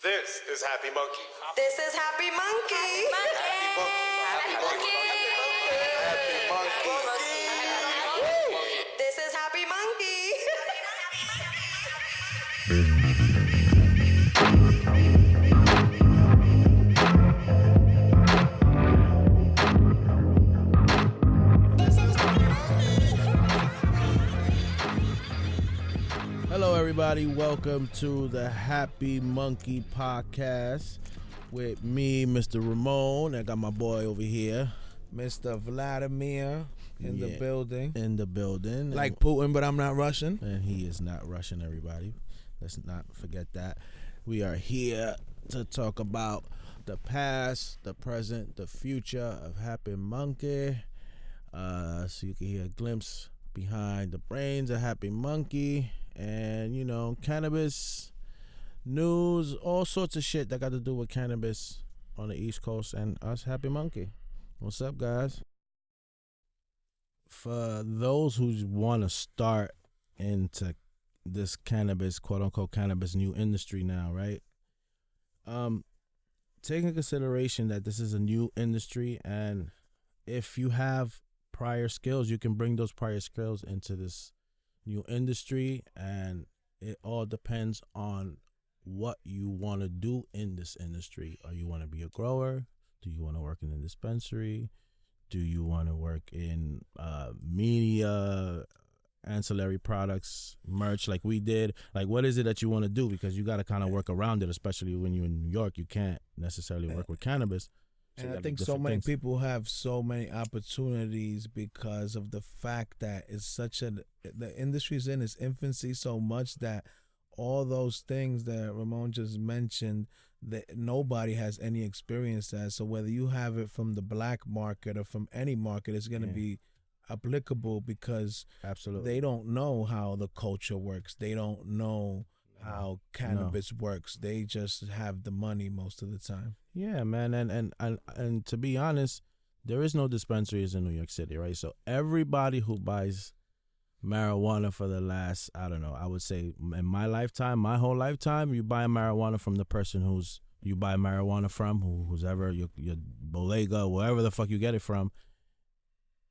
This is Happy Munkey. This is Happy Munkey. Happy Munkey. Happy Munkey. This is Happy Munkey. Hello, everybody. Welcome to the Happy Munkey Podcast with me, Mr. Ramon. I got my boy over here, Mr. Vladimir in the building. In the building. Like Putin, but I'm not Russian. And he is not Russian, everybody. Let's not forget that. We are here to talk about the past, the present, the future of Happy Munkey. So you can hear a glimpse behind the brains of Happy Munkey. And, you know, cannabis news, all sorts of shit that got to do with cannabis on the East Coast and us, Happy Munkey. What's up, guys? For those who want to start into this cannabis, quote-unquote cannabis new industry now, right? Take into consideration that this is a new industry, and if you have prior skills, you can bring those prior skills into this new industry, and it all depends on what you want to do in this industry. Or you want to be a grower? Do you want to work in a dispensary? Do you want to work in media, ancillary products, merch like we did? Like, what is it that you want to do? Because you got to kind of work around it, especially when you're in New York. You can't necessarily work with cannabis. So and I think so many people have so many opportunities because of the fact that it's the industry's in its infancy so much that all those things that Ramon just mentioned, that nobody has any experience at. So whether you have it from the black market or from any market, it's going to be applicable because absolutely they don't know how the culture works. They don't know how cannabis works. They just have the money most of the time. Yeah, man, and to be honest, there is no dispensaries in New York City, right? So everybody who buys marijuana for the last, I don't know, I would say in my lifetime, my whole lifetime, you buy marijuana from the person who's you buy marijuana from, who's ever your bodega, wherever the fuck you get it from.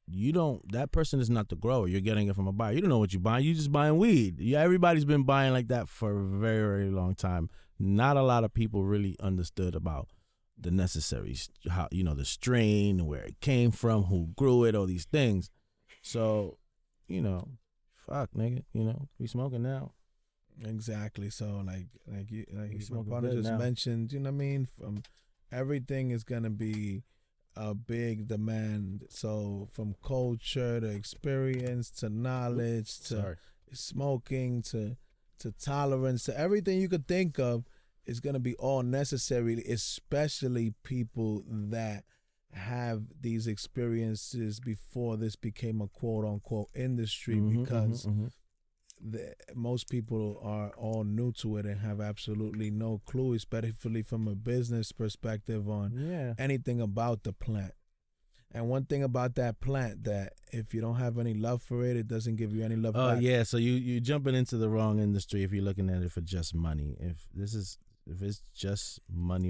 That person is not the grower. You're getting it from a buyer. You don't know what you're buying. You're just buying weed. Yeah, everybody's been buying like that for a very, very long time. Not a lot of people really understood about the necessaries, how, you know, the strain, where it came from, who grew it, all these things. So, you know, fuck, nigga, you know, we smoking now. Exactly. So like my smoking partner good just now. mentioned, you know what I mean? From everything is gonna be a big demand. So from culture to experience to knowledge to smoking to tolerance to everything you could think of is gonna be all necessary, especially people that have these experiences before this became a quote unquote industry, because most people are all new to it and have absolutely no clue, especially from a business perspective on anything about the plant. And one thing about that plant, that if you don't have any love for it, it doesn't give you any love back. Yeah, so you jumping into the wrong industry if you're looking at it for just money. If it's just money,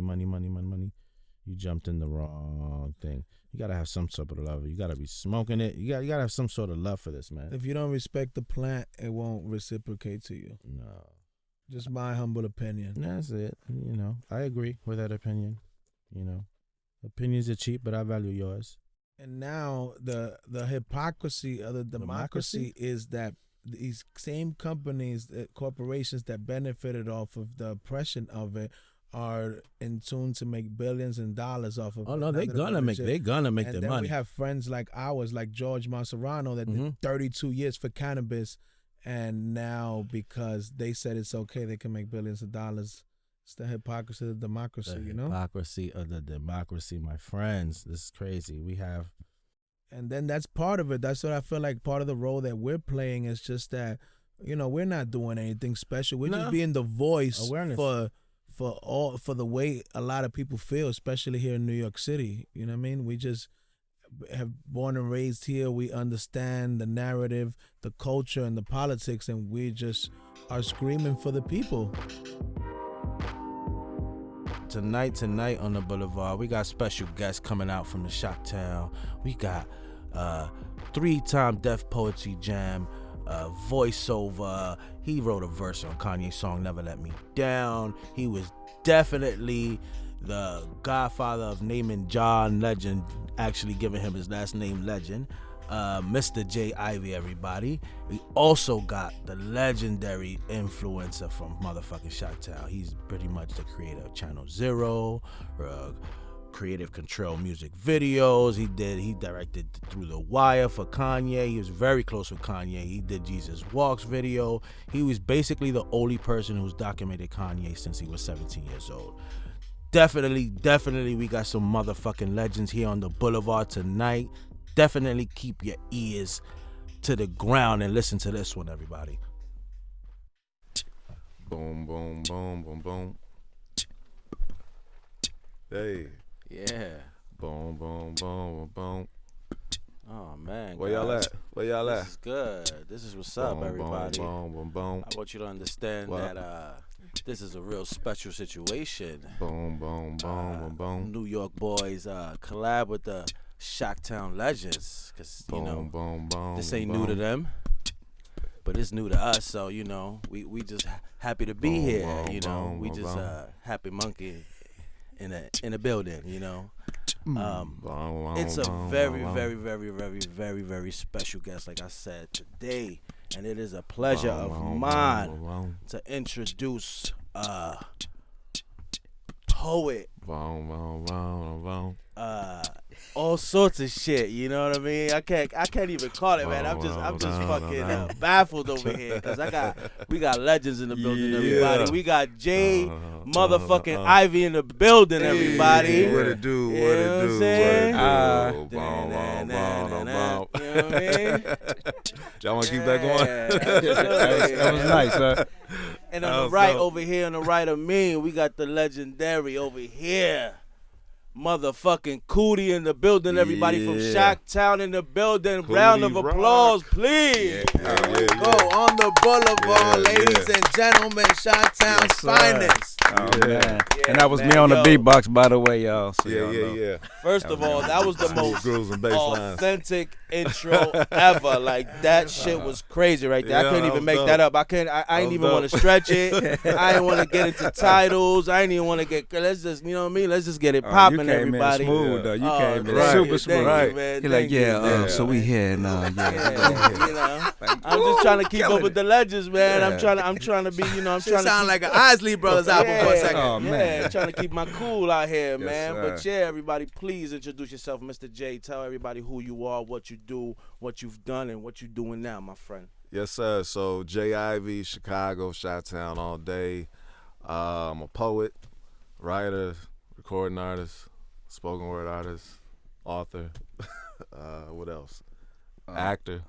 you jumped in the wrong thing. You gotta have some sort of love. You gotta be smoking it. You gotta have some sort of love for this, man. If you don't respect the plant, it won't reciprocate to you. No. Just my humble opinion. That's it. You know, I agree with that opinion. You know, opinions are cheap, but I value yours. And now the hypocrisy of the democracy is that these same companies, corporations that benefited off of the oppression of it, are in tune to make billions of dollars off of it. Oh no, they're gonna make and their then money. We have friends like ours, like George Maserano, that did 32 years for cannabis, and now because they said it's okay, they can make billions of dollars. It's the hypocrisy of democracy, you know? Hypocrisy of the democracy, my friends. This is crazy. We have, and then that's part of it. That's what I feel like part of the role that we're playing is just that, you know, we're not doing anything special. We're just being the voice awareness for the way a lot of people feel, especially here in New York City. You know what I mean? We just have born and raised here. We understand the narrative, the culture, and the politics, and we just are screaming for the people. tonight on the Boulevard, we got special guests coming out from the Shocktown. We got 3-time Def Poetry Jam voiceover. He wrote a verse on Kanye's song Never Let Me Down. He was definitely the godfather of naming John Legend, actually giving him his last name Legend. Mr. J. Ivy, everybody. We also got the legendary influencer from motherfucking Shocktown. He's pretty much the creator of Channel Zero, Creative Control music videos. He directed Through the Wire for Kanye. He was very close with Kanye. He did Jesus Walks video. He was basically the only person who's documented Kanye since he was 17 years old. Definitely, we got some motherfucking legends here on the Boulevard tonight. Definitely keep your ears to the ground and listen to this one, everybody. Boom, boom, boom, boom, boom. Hey. Yeah. Boom, boom, boom, boom. Oh, man. Where y'all at? Where y'all at? This is good. This is what's up, everybody. Boom, boom, boom. I want you to understand that this is a real special situation. Boom, boom, boom, boom, boom. New York boys collab with the Shocktown legends, because this ain't new to them, but it's new to us. So we just happy to be here. We just Happy Monkey in a building. It's a very special guest, like I said today, and it is a pleasure of mine to introduce poet. All sorts of shit, you know what I mean? I can't even call it, man. I'm just fucking baffled over here, because we got legends in the building, everybody. We got Jay motherfucking Ivy in the building, everybody. What it do? You know what I'm saying? You know what I mean? Y'all want to keep that going? That was nice, huh? And on the right over here, on the right of me, we got the legendary over here. Motherfucking Coodie in the building, everybody from Shocktown in the building. Round of applause, please. Go on the Boulevard, ladies and gentlemen, Shocktown's finest. Oh, man. And that was me on the beatbox, by the way, y'all. So yeah. First of all, that was the most authentic intro ever. Like, that shit was crazy right there. I couldn't even make that up. I didn't even want to stretch it. I didn't want to get into titles. I didn't even want to get, let's just, you know what I mean? Let's just get it popping, everybody. Smooth, though. You came in right. super smooth. Right. Man. You're like, so we here now. I'm just trying to keep up with the legends, man. I'm trying to be, I'm trying to sound like an Isley Brothers album for a second. Oh, man. Yeah, trying to keep my cool out here, Yes, man. sir. But everybody, please introduce yourself, Mr. J. Tell everybody who you are, what you do, what you've done, and what you're doing now, my friend. Yes, sir. So J. Ivy, Chicago, Chi-Town all day. I'm a poet, writer, recording artist, spoken word artist, author. What else? Actor.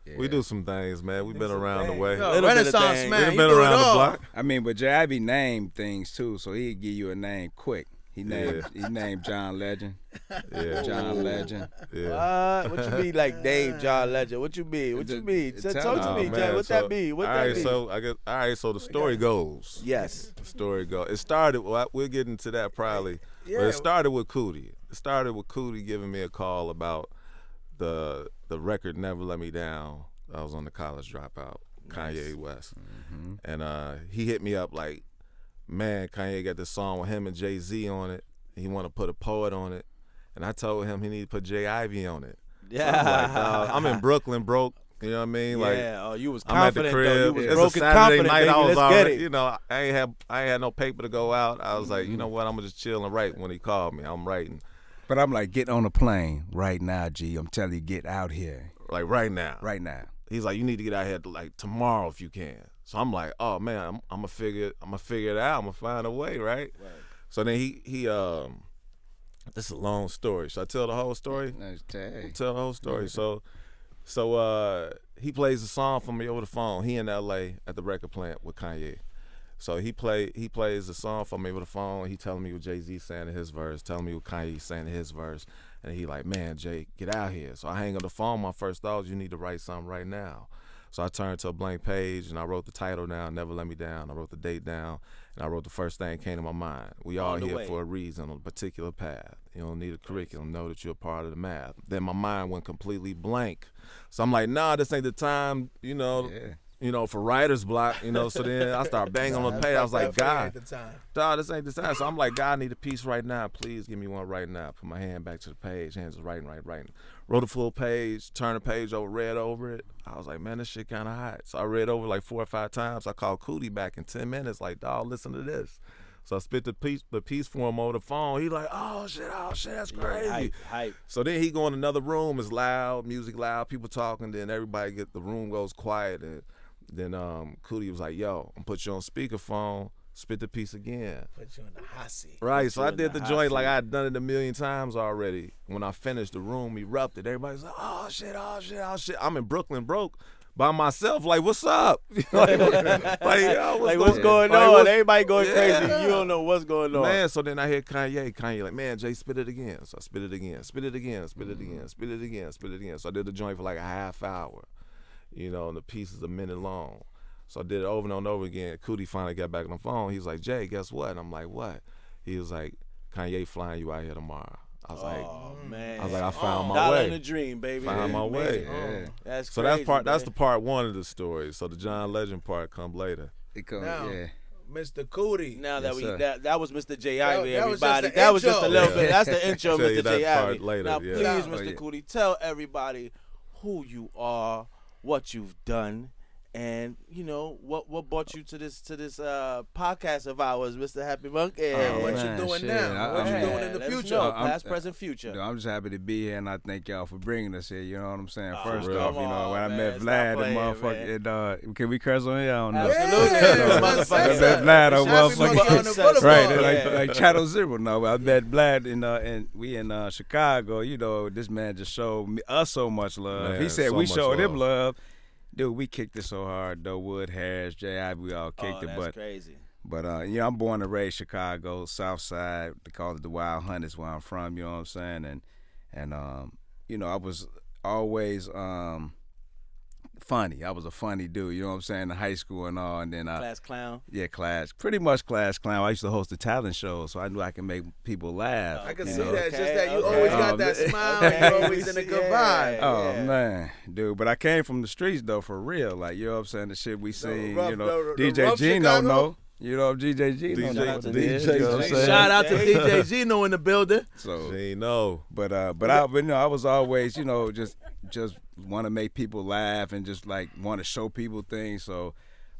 Yeah. We do some things, man. We've been around the way. Renaissance man. We've been around the block. I mean, but J.I.B. named things, too, so he'd give you a name quick. He named John Legend. Yeah. John Legend. Yeah. What you mean, like Dave John Legend? What you mean? Talk to me, Jay. What that mean? What that mean? So the story goes. Yes. The story goes. It started, we'll get into that probably. But it started with Coodie. It started with Coodie giving me a call about the record Never Let Me Down. I was on the College Dropout, Kanye West. Mm-hmm. And he hit me up like, man, Kanye got this song with him and Jay-Z on it. He want to put a poet on it. And I told him he need to put J. Ivy on it. Yeah. So I'm like, I'm in Brooklyn broke. You know what I mean? Like, you was I'm at the confident, crib. though. You was It's a broken Saturday confident, night. baby. I was Let's already, get it. you know, I ain't had no paper to go out. I was like, you know what? I'm gonna just chill and write. When he called me, I'm writing. But I'm like, get on a plane right now, G. I'm telling you, get out here. Like right now. Right now. He's like, you need to get out here like tomorrow if you can. So I'm like, oh man, I'm gonna figure it out. I'm gonna find a way, right? So then he this is a long story. Should I tell the whole story? Tell the whole story. So he plays a song for me over the phone. He in LA at the record plant with Kanye. So he plays the song for me over the phone. He telling me what Jay-Z saying in his verse, telling me what Kanye saying in his verse. And he like, man, Jay, get out here. So I hang up the phone. My first thought was, you need to write something right now. So I turned to a blank page and I wrote the title down, Never Let Me Down. I wrote the date down, and I wrote the first thing that came to my mind. We all here for a reason, on a particular path. You don't need a curriculum. Know that you're a part of the math. Then my mind went completely blank. So I'm like, nah, this ain't the time, for writer's block, So then I started banging on the page. I was like, God, dog, this ain't the time. So I'm like, God, I need a piece right now. Please give me one right now. Put my hand back to the page. Hands just writing. Wrote a full page, turned the page over, read over it. I was like, man, this shit kind of hot. So I read over like 4 or 5 times. I called Coodie back in 10 minutes, like, dog, listen to this. So I spit the piece for him over the phone. He like, oh shit, that's crazy. Hype. So then he go in another room, it's loud, music loud, people talking, then everybody the room goes quiet. And then Coodie was like, yo, I'm put you on speakerphone, spit the piece again. Put you in the hot seat. Right, so I did the joint like I had done it a million times already. When I finished, the room erupted. Everybody's like, oh shit. I'm in Brooklyn broke by myself, like, what's up? Like, what's going on? Everybody going crazy. You don't know what's going on. Man, so then I hear Kanye like, man, Jay, spit it again. So I spit it again. So I did the joint for like a half hour, and the piece is a minute long. So I did it over and over again. Coodie finally got back on the phone. He's like, Jay, guess what? And I'm like, what? He was like, Kanye flying you out here tomorrow. I was man. I found my Dollar way. in the dream, baby. Found my way. Yeah. That's so crazy, that's the part one of the story. So the John Legend part come later. Mr. Coodie. Now that that was Mr. J. Ivy, that was everybody. just That was just a little bit. That's the intro, I'll tell you Mr. that J. part Ivy. later, Now, yeah. please, Mr. Coodie, tell everybody who you are, what you've done, and what brought you to this podcast of ours, Mr. Happy Munkey. What you doing now? What you doing in the future? Past, present, future. I'm just happy to be here, and I thank y'all for bringing us here. You know what I'm saying? Oh, First come off, on, when I man. met Stop Vlad, the playing, motherfucker, can we curse on here? I don't know. Absolutely. Yeah, Motherfucker. I met Vlad, Happy Monkey on the boulevard. right? Like Channel Zero. No, I met Vlad and we in Chicago. This man just showed us so much love. Man, He said so we much showed love. him love. Dude, we kicked it so hard though. Wood, Harris, J.I., we all kicked it. That's crazy. But I'm born and raised Chicago, South Side. They call it the Wild Hunters where I'm from. You know what I'm saying? And I was always funny. I was a funny dude. You know what I'm saying? In high school and all. And then Class clown. Yeah, pretty much class clown. I used to host a talent show, so I knew I could make people laugh. I can you see know? that. Just that you always got that smile. And you're always in a good vibe. Oh man, dude! But I came from the streets though, for real. Like you know what I'm saying, the shit we seen. the DJ rough Gino Chicago? know. You know DJ Gino. DJ know. DJ You know what I'm saying? Shout out to DJ Gino in the building. So, Gino. but I was always just want to make people laugh and just like want to show people things. So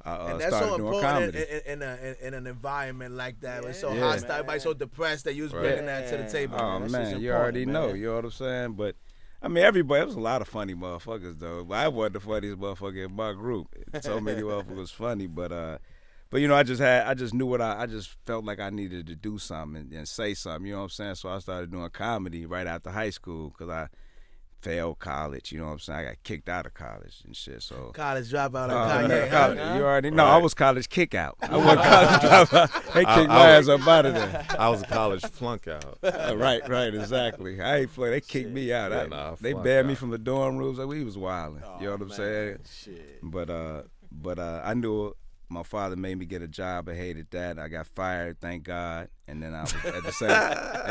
I And that's started so doing important comedy. in an environment like that. It's so Yeah. hostile, everybody's so depressed that you was bringing that to the table. Oh That man, shit's you already important, know. man. You know what I'm saying? But I mean, everybody. It was a lot of funny motherfuckers though. But I wasn't the funniest motherfucker in my group. So many motherfuckers funny, but I just knew I just felt like I needed to do something and say something. You know what I'm saying? So I started doing comedy right after high school because I failed college. You know what I'm saying? I got kicked out of college and shit. So College dropout Oh, like man, Kanye. college. You already know. I was college kick out. I wasn't college dropout. They kicked my ass up out of there. I was a college flunk out. Right, exactly. I ain't play. They kicked me out. They flunk banned me out. from the dorm rooms. Like we was wilding. You know what I'm saying? Shit. But I knew my father made me get a job. I hated that. I got fired, thank God. And then I was at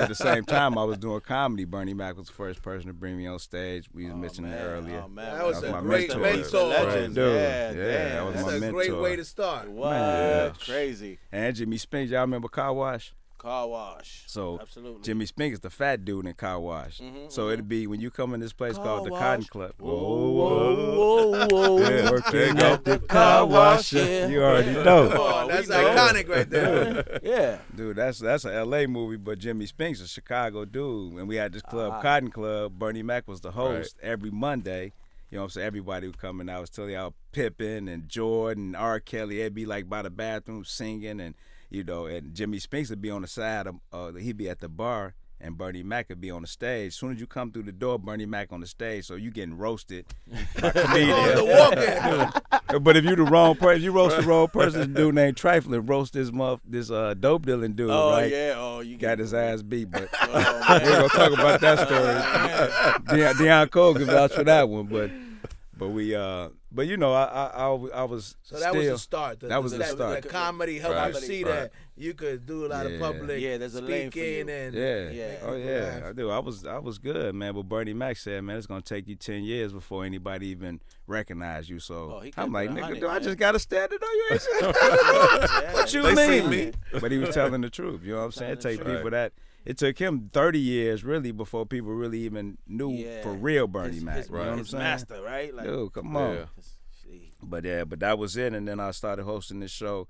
the same time I was doing comedy. Bernie Mac was the first person to bring me on stage. We was mentioning it earlier. Oh, man. That was That a was my great mentor. mentor. Legend. Dude, Yeah, that damn. was That's my a mentor. great way to start. What? Man. Crazy. And Jimmy Spinks, y'all remember Car Wash? Car wash. So Absolutely. Jimmy Spink is the fat dude in Car Wash. So it'd be when you come in this place called the Car Cotton wash. Club. Whoa. Yeah, working at the car car wash. yeah. You already know. Oh, that's we know. iconic right there. Yeah. Dude, that's a LA movie, but Jimmy Spinks a Chicago dude. And we had this club, Cotton Club. Bernie Mac was the host every Monday. You know what I'm saying? Everybody would come and I was telling y'all Pippen and Jordan, R. Kelly, they'd be like by the bathroom singing and and Jimmy Spinks would be on the side of he'd be at the bar and Bernie Mac would be on the stage. As soon as you come through the door, Bernie Mac on the stage, so you getting roasted by comedians. But if you the wrong person, you roast the wrong person, this dude named Trifling roast this dope dealing dude, right? Yeah. Oh, you Got his ass beat, but we man. ain't gonna talk about that story. Deion Cole can vouch for that one, but But but you know, I was. So that was the start. That was the start. The comedy helped Right, you see right. that you could do a lot of public there's a lane for you. speaking and Yeah. Oh yeah. I do. I was good, man. But Bernie Mac said, man, it's gonna take you 10 years before anybody even recognize you. So he I'm like, kept it nigga, 100, do I man. just gotta stand it on you? Ain't seen me? What you They mean? seen me. But he was telling the truth. You know what I'm saying? It take truth. people that. It took him 30 years really before people really even knew for real Bernie Mac. You know what I'm his saying? master, right? Like, Dude, come on. Yeah. But that was it. And then I started hosting this show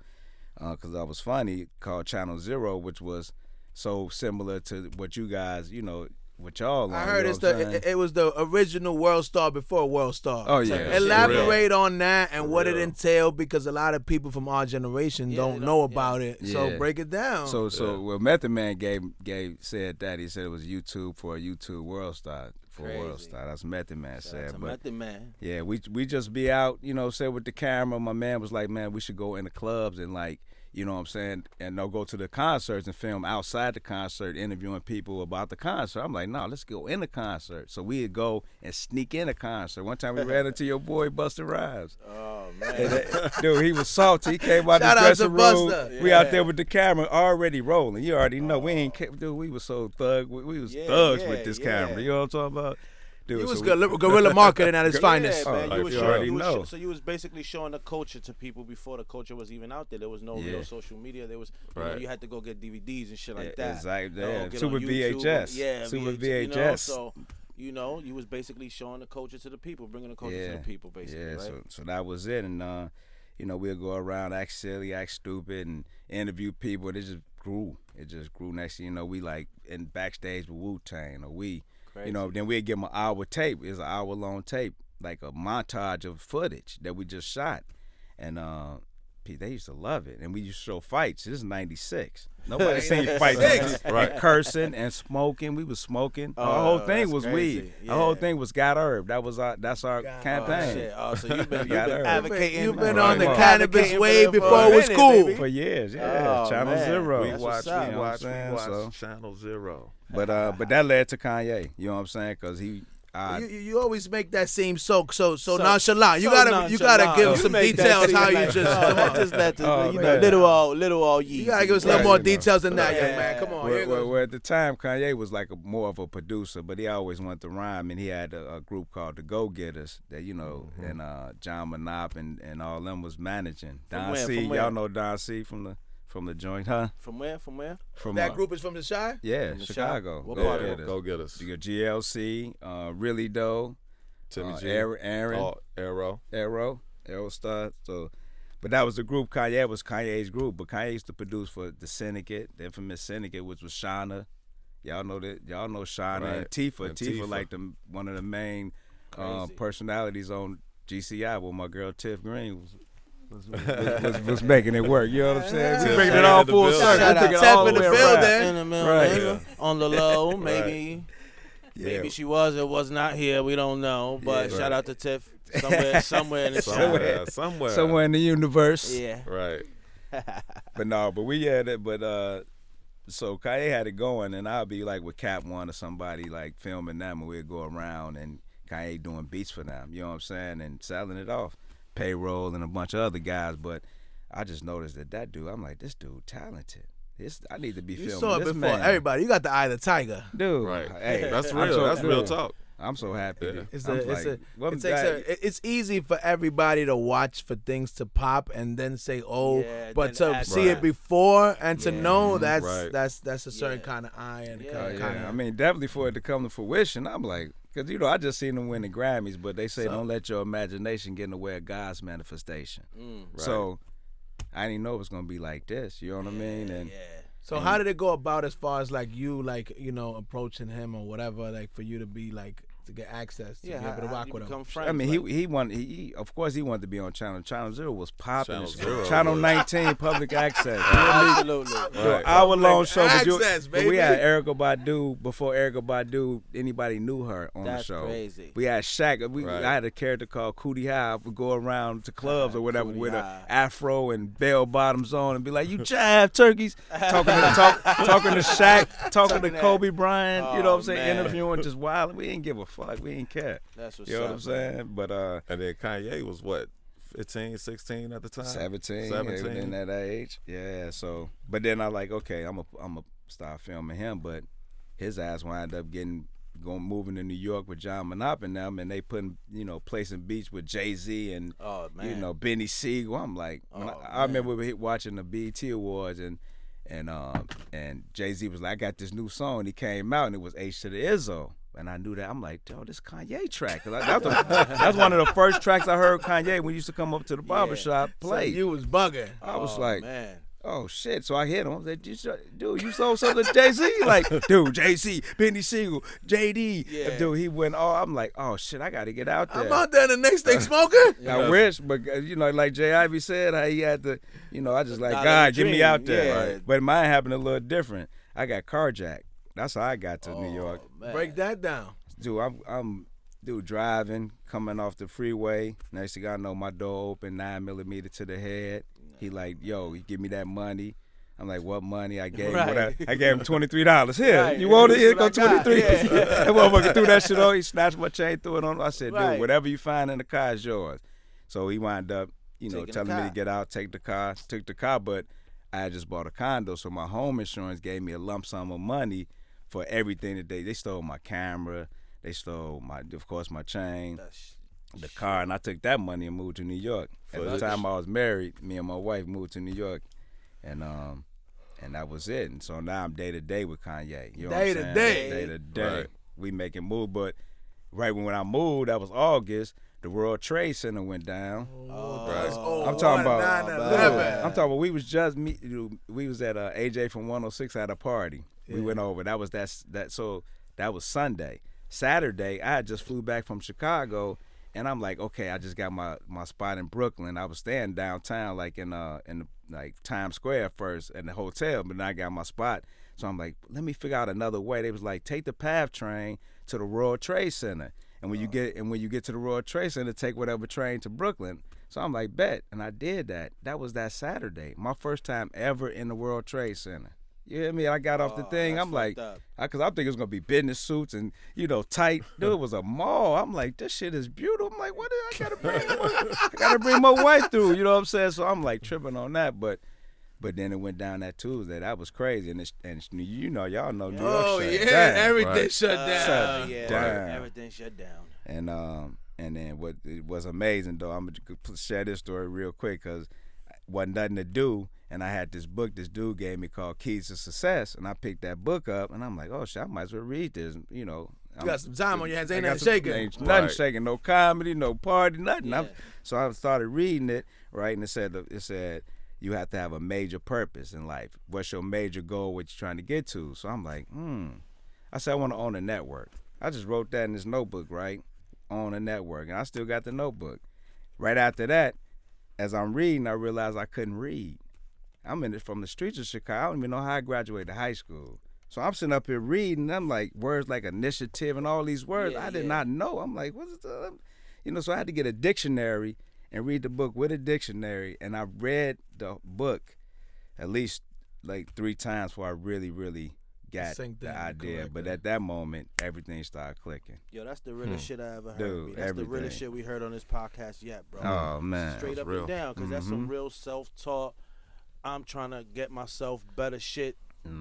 because I was funny called Channel Zero, which was so similar to what you guys, you know, what y'all. I heard it was the original World Star before World Star. Oh yeah. Elaborate on that and what it entailed, because a lot of people from our generation don't know about it. So Yeah. break it down. So well, Method Man said that. He said it was YouTube for a YouTube World Star. For a World Star. That's Method Man said. But Method Man. yeah, we just be out, you know, say with the camera. My man was like, man, we should go in the clubs and like, you know what I'm saying, and they'll go to the concerts and film outside the concert, interviewing people about the concert. I'm like, no, let's go in the concert. So we'd go and sneak in a concert. One time we ran into your boy Busta Rhymes. Oh man, Dude, he was salty. He came out Shout the out dressing to room. Busta. We out there with the camera already rolling. You already know we ain't. Dude, we was so thug. We was thugs with this camera. You know what I'm talking about? Dude, He was so guerrilla marketing at its finest. Yeah, man. Oh, You was you showing- already you was know. So you was basically showing the culture to people before the culture was even out there. There was no real social media. There was, you know, you had to go get DVDs and shit like that. Exactly. You know, Yeah. get Super on YouTube. VHS. Yeah, Super VHS. You know, VHS. so, you know, you was basically showing the culture to the people, bringing the culture to the people, basically, Yeah, right? so that was it. And, you know, we'll go around, act silly, act stupid, and interview people. It just grew. It just grew. Next thing you know, we like in backstage with Wu-Tang, or you know, then we'd give them an hour tape. It's an hour-long tape, like a montage of footage that we just shot. And they used to love it. And we used to show fights. This is 96. Nobody seen fights. Right. And cursing and smoking. We was smoking. Our whole thing was weed. Yeah. Our whole thing was got herb. That's our campaign. Shit. Oh, so you've been Got herb. advocating. You've been Right. on the Right. cannabis Advocating wave for before a it was minute, cool. baby. For years, yeah. Oh, Channel man. Zero. That's what's up. You know what I'm saying? So, Channel Zero. but that led to Kanye. You know what I'm saying? Because he. You always make that seem so nonchalant. You so gotta nonchalant. give You some make that details seem how like- you just No, that just let the, Oh, you know, man. little all ye. you gotta give us a little Right, more you know. details than that, young Yeah. man. Come on, here it goes. Well, at the time, Kanye was like more of a producer, but he always wanted to rhyme, and he had a group called the Go Getters that, you know, and John Manop and all them was managing. Don where? C, From where? y'all know Don C from the joint, huh? From where? From That group is from the Chi? yeah, From the Chicago. Chi? What Go part of it? Getters. Go get us. You got GLC, Really Doe, Timmy G. Aaron, Arrow. Arrow Star. So, but that was the group. Kanye was Kanye's group, but Kanye used to produce for the Syndicate, the infamous Syndicate, which was Shauna. Y'all know that. Y'all know Shauna and Right. Tifa. And Tifa Tifa. like one of the main personalities on GCI. Well, my girl Tiff Green was making it work. You know what I'm saying? We Tiff bringing it Green all in the full building. circle. Shout We out took it Tiff all in the the way building. around. In the middle, Right. on the low, maybe. Yeah. Maybe she was or was not here. We don't know. But Yeah. shout out to Tiff somewhere in the chat. Somewhere. In the universe. Yeah. Right. But we had it. But so Kanye had it going, and I'll be like with Cap One or somebody like filming them, and we'd go around and Kanye doing beats for them. You know what I'm saying, and selling it off, Payroll and a bunch of other guys. But I just noticed that dude. I'm like, this dude talented. I need to be You filming saw it this before man. everybody. You got the eye of the tiger. Dude, Right. Hey, That's I'm real. so- That's real dude, talk. I'm so happy. Yeah. It's easy for everybody to watch for things to pop and then say, Yeah, but then to add see to it that. before and to know Right. that's a certain Yeah. kind of eye and Yeah. kind Yeah, I of. mean, definitely for it to come to fruition, I'm like, because, you know, I just seen them win the Grammys, but they say don't let your imagination get in the way of God's manifestation. So I didn't know it was going to be like this, you know what I mean? And So how did it go about as far as like you approaching him or whatever, like for you to be like to get access to be able to rock with him? I mean, he wanted. He of course he wanted to be on Channel Zero was popular. Channel 0 Channel was. 19 public access. Absolutely. Right. Hour long show. access, But we baby. had Erykah Badu before Erykah Badu anybody knew her on That's the show. crazy. We had Shaq. Right. I had a character called Coodie High. We go around to clubs or whatever Coodie with High. a afro and bell bottoms on and be like, "You jive turkeys," talking to Shaq, talking to Kobe Bryant. You know what I'm saying? man. Interviewing just wild. We didn't give a fuck? We ain't care. That's what's You know up, what I'm saying? But And then Kanye was what, 15, 16 at the time? 17, 17. in that age. Yeah, so but then I like, okay, I'm a start filming him, but his ass wound up moving to New York with John Monop and them, and they putting, placing beats with Jay-Z and Benny Siegel. I'm like, I remember watching the BET Awards and Jay-Z was like, I got this new song, and he came out and it was H to the Izzo. And I knew that. I'm like, yo, this Kanye track. That's one of the first tracks I heard Kanye when he used to come up to the barbershop play. So you was bugging. I was like, man. Oh shit! So I hit him. I said, "Dude, you sold something to Jay-Z?" Like, dude, Jay-Z, Benny Siegel, JD. Yeah. Dude, he went all. I'm like, oh shit, I got to get out there. I'm out there the next day smoking. I wish, but like J. Ivy said, how he had to. I just like, God, get me out there. Yeah. Right. But mine happened a little different. I got carjacked. That's how I got to New York. Man. Break that down. Dude, I'm driving, coming off the freeway. Next thing I know, my door open, 9mm to the head. He like, yo, he give me that money. I'm like, what money? I gave him I gave him $23. Here, Right. you want it? Here go That's what I got. 23. Yeah. That motherfucker threw that shit on. He snatched my chain, threw it on. I said, dude, Right. whatever you find in the car is yours. So he wound up, Taking the telling me car. to get out, take the car. Took the car, but I had just bought a condo, so my home insurance gave me a lump sum of money for everything that they stole my camera, they stole of course my chain, the car, and I took that money and moved to New York. At the time I was married, me and my wife moved to New York, and that was it. And so now I'm day to day with Kanye. You know Day what to I'm day. saying? Day to day. Right. We making moves, but right when I moved, that was August. The World Trade Center went down. I'm talking about 9/11. I'm talking about we was just we was at AJ from 106 at a party. We went over. That was so that was Sunday. Saturday, I had just flew back from Chicago, and I'm like, okay, I just got my spot in Brooklyn. I was staying downtown, like in like Times Square first, in the hotel, but then I got my spot. So I'm like, let me figure out another way. They was like, take the PATH train to the World Trade Center, and when you get to the World Trade Center, take whatever train to Brooklyn. So I'm like, bet, and I did that. That was that Saturday, my first time ever in the World Trade Center. You hear me? I got off the thing. I'm like, because I think it was gonna be business suits and tight. Dude, it was a mall. I'm like, this shit is beautiful. I'm like, what? I gotta bring my wife through. You know what I'm saying? So I'm like tripping on that, but then it went down that Tuesday. That was crazy, and y'all know New York shut down. Everything shut down. Everything shut down. And then what it was amazing though. I'm gonna share this story real quick because wasn't nothing to do. And I had this book this dude gave me called Keys to Success, and I picked that book up, and I'm like, oh shit, I might as well read this. You got some time on your hands, ain't nothing shaking. Ain't nothing shaking, no comedy, no party, nothing. Yeah. So I started reading it, right, and it said you have to have a major purpose in life. What's your major goal? What you trying to get to? So I'm like, I said I want to own a network. I just wrote that in this notebook, right? Own a network, and I still got the notebook. Right after that, as I'm reading, I realized I couldn't read. I'm in it from the streets of Chicago. I don't even know how I graduated high school. So I'm sitting up here reading. I'm like, words like initiative and all these words I did not know. I'm like, what is that? So I had to get a dictionary and read the book with a dictionary. And I read the book at least like 3 times before I really, really got the idea. But at that moment, everything started clicking. Yo, that's the realest shit I ever heard. Dude, B. That's the realest everything. shit we heard on this podcast yet, bro. Oh, man. Straight up real. and down, because that's some real self-taught. I'm trying to get myself better shit,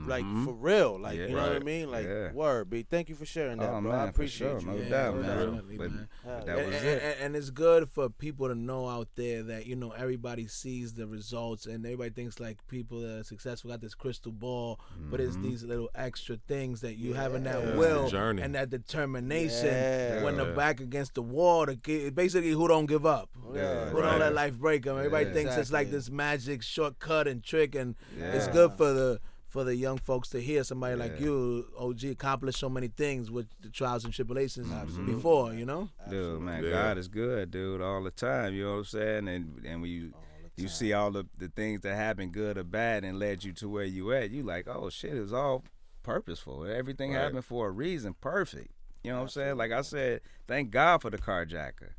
like for real, like you know what I mean, like word. B, thank you for sharing that, bro. Man, I appreciate for sure. you. No doubt, man. definitely, But man. that was it. And it's good for people to know out there that everybody sees the results and everybody thinks like people that are successful got this crystal ball, but it's these little extra things that you have in that will journey. and that determination when they're back against the wall. Basically, who don't give up, who don't let life break them. Everybody thinks it's like this magic shortcut and trick, and it's good for the young folks to hear somebody like you, OG, accomplish so many things with the trials and tribulations before, Dude, man, Yeah. God is good, dude, all the time. You know what I'm saying? And when you see all the things that happen, good or bad, and led you to where you at, you like, oh shit, it was all purposeful. Everything happened for a reason, perfect. You know what I'm saying? Like I said, thank God for the carjacker.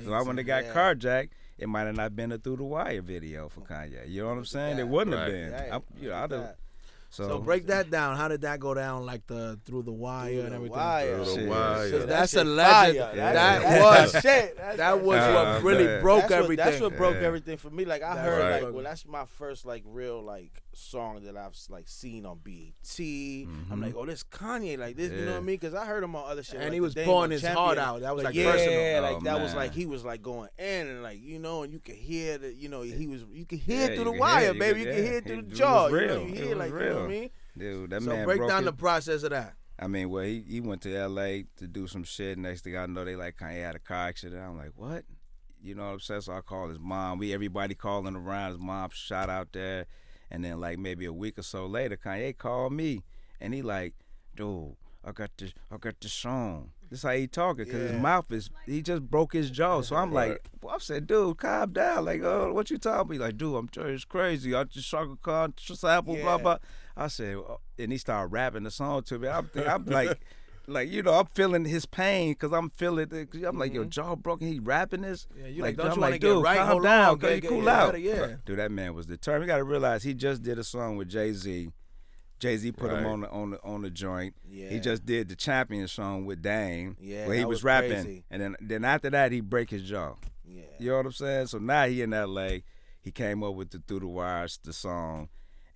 So I when they got carjacked, it might have not been a Through the Wire video for Kanye. You know what I'm saying? It wouldn't have been. Right. I'd have. So break that down. How did that go down? Like through the wire and everything. Through the wire. So Yeah, that's shit a legend. fire. That was shit. that was what really broke everything. That's what broke everything for me. Like I heard, right. like, well, that's my first like real like song that I've like seen on BET. I'm like, oh, this Kanye, like this, you know what I mean? Because I heard him on other shit. And like he was the Dame pouring on his Champion. heart out. That was like yeah, personal. like that was man. like he was like going in and like you know, and you could hear that, you know, you could hear Yeah, through you the can wire, hear it, baby. you You can- can hear yeah, it through it the was jaw. real. You know, you It hear was like you know real. what I mean? Dude, that So man break broke down it. the process of that. I mean, well, he went to L.A. to do some shit. Next thing I know, they like Kanye had a car accident. I'm like, what? You know what I'm saying? So I called his mom. Everybody calling around. His mom shot out there. And then like maybe a week or so later, Kanye called me. And he like, dude, I got this song. This how he talking, because his mouth he just broke his jaw. So I'm like, well, I said, dude, calm down. Like, oh, what you talking about? He like, dude, I'm telling you, it's crazy. I just shot a car, sample, blah, blah. I said, and he started rapping the song to me. I'm like, you know, I'm feeling his pain because I'm feeling it. I'm like, yo, jaw broken. He rapping this. Yeah, you like, don't I'm you want to like, get dude, right? calm Hold down, on, cause you get cool out. better, yeah. Dude, that man was determined. You got to realize he just did a song with Jay-Z. Jay-Z put him on the joint. Yeah. He just did the Champion song with Dame, Yeah, where he that was was rapping, crazy. and then after that he break his jaw. Yeah. You know what I'm saying? So now he in L.A. He came up with the Through the Wires, the song,